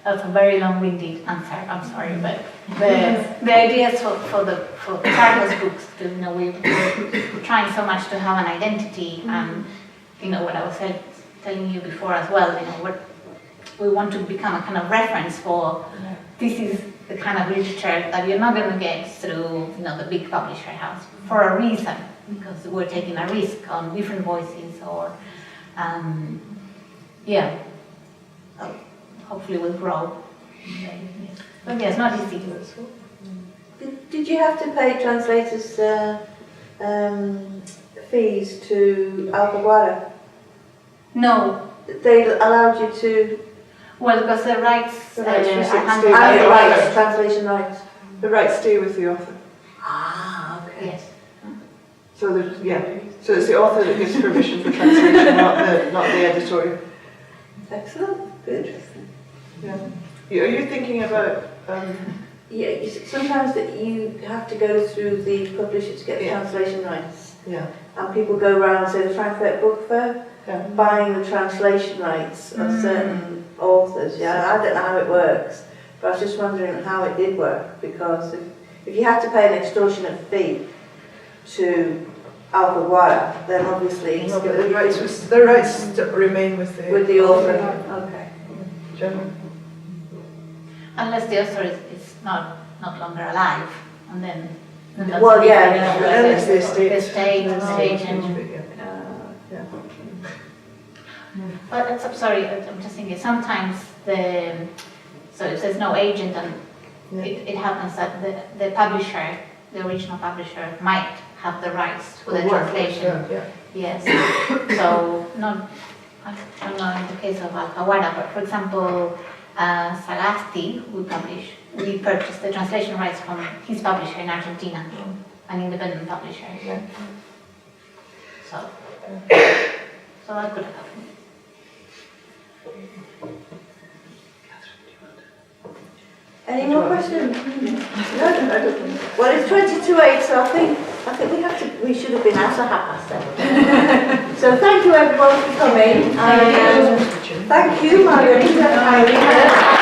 That's a very long-winded answer. I'm sorry, but the ideas for Charco's books, we're trying so much to have an identity, and what I was telling you before as well. What we want to become a kind of reference for. This is the kind of literature that you're not going to get through, the big publisher house for a reason, because we're taking a risk on different voices, or hopefully we'll grow. But yeah, it's not easy. Did you have to pay translators fees to Alfaguara? No. They allowed you to... Well, because the rights... translation rights. The rights stay with the author. Ah, okay. Yes. So so it's the author that gives permission for translation, not the editorial. Excellent. Good. Yeah. Are you thinking about? Sometimes that you have to go through the publisher to get the translation rights. Yeah. And people go around, say, the Frankfurt Book Fair, buying the translation rights of certain authors. Yeah, I don't know how it works, but I was just wondering how it did work, because if you had to pay an extortionate fee to Alfaguara, then obviously the rights remain with the author. Okay. General. Unless the author is not longer alive, and then that's then it's the estate. The stage. But I'm sorry, I'm just thinking. Sometimes so if there's no agent, and it happens that the publisher, the original publisher, might have the rights for the translation. Yes. So I don't know in the case of Alfaguara, but for example, Sagasti, we purchased the translation rights from his publisher in Argentina, an independent publisher. So that could have happened. Any more questions? No. Well, it's 22:08, so I think we should have been out at 7:30. So thank you everyone for coming. Thank you, Margarita.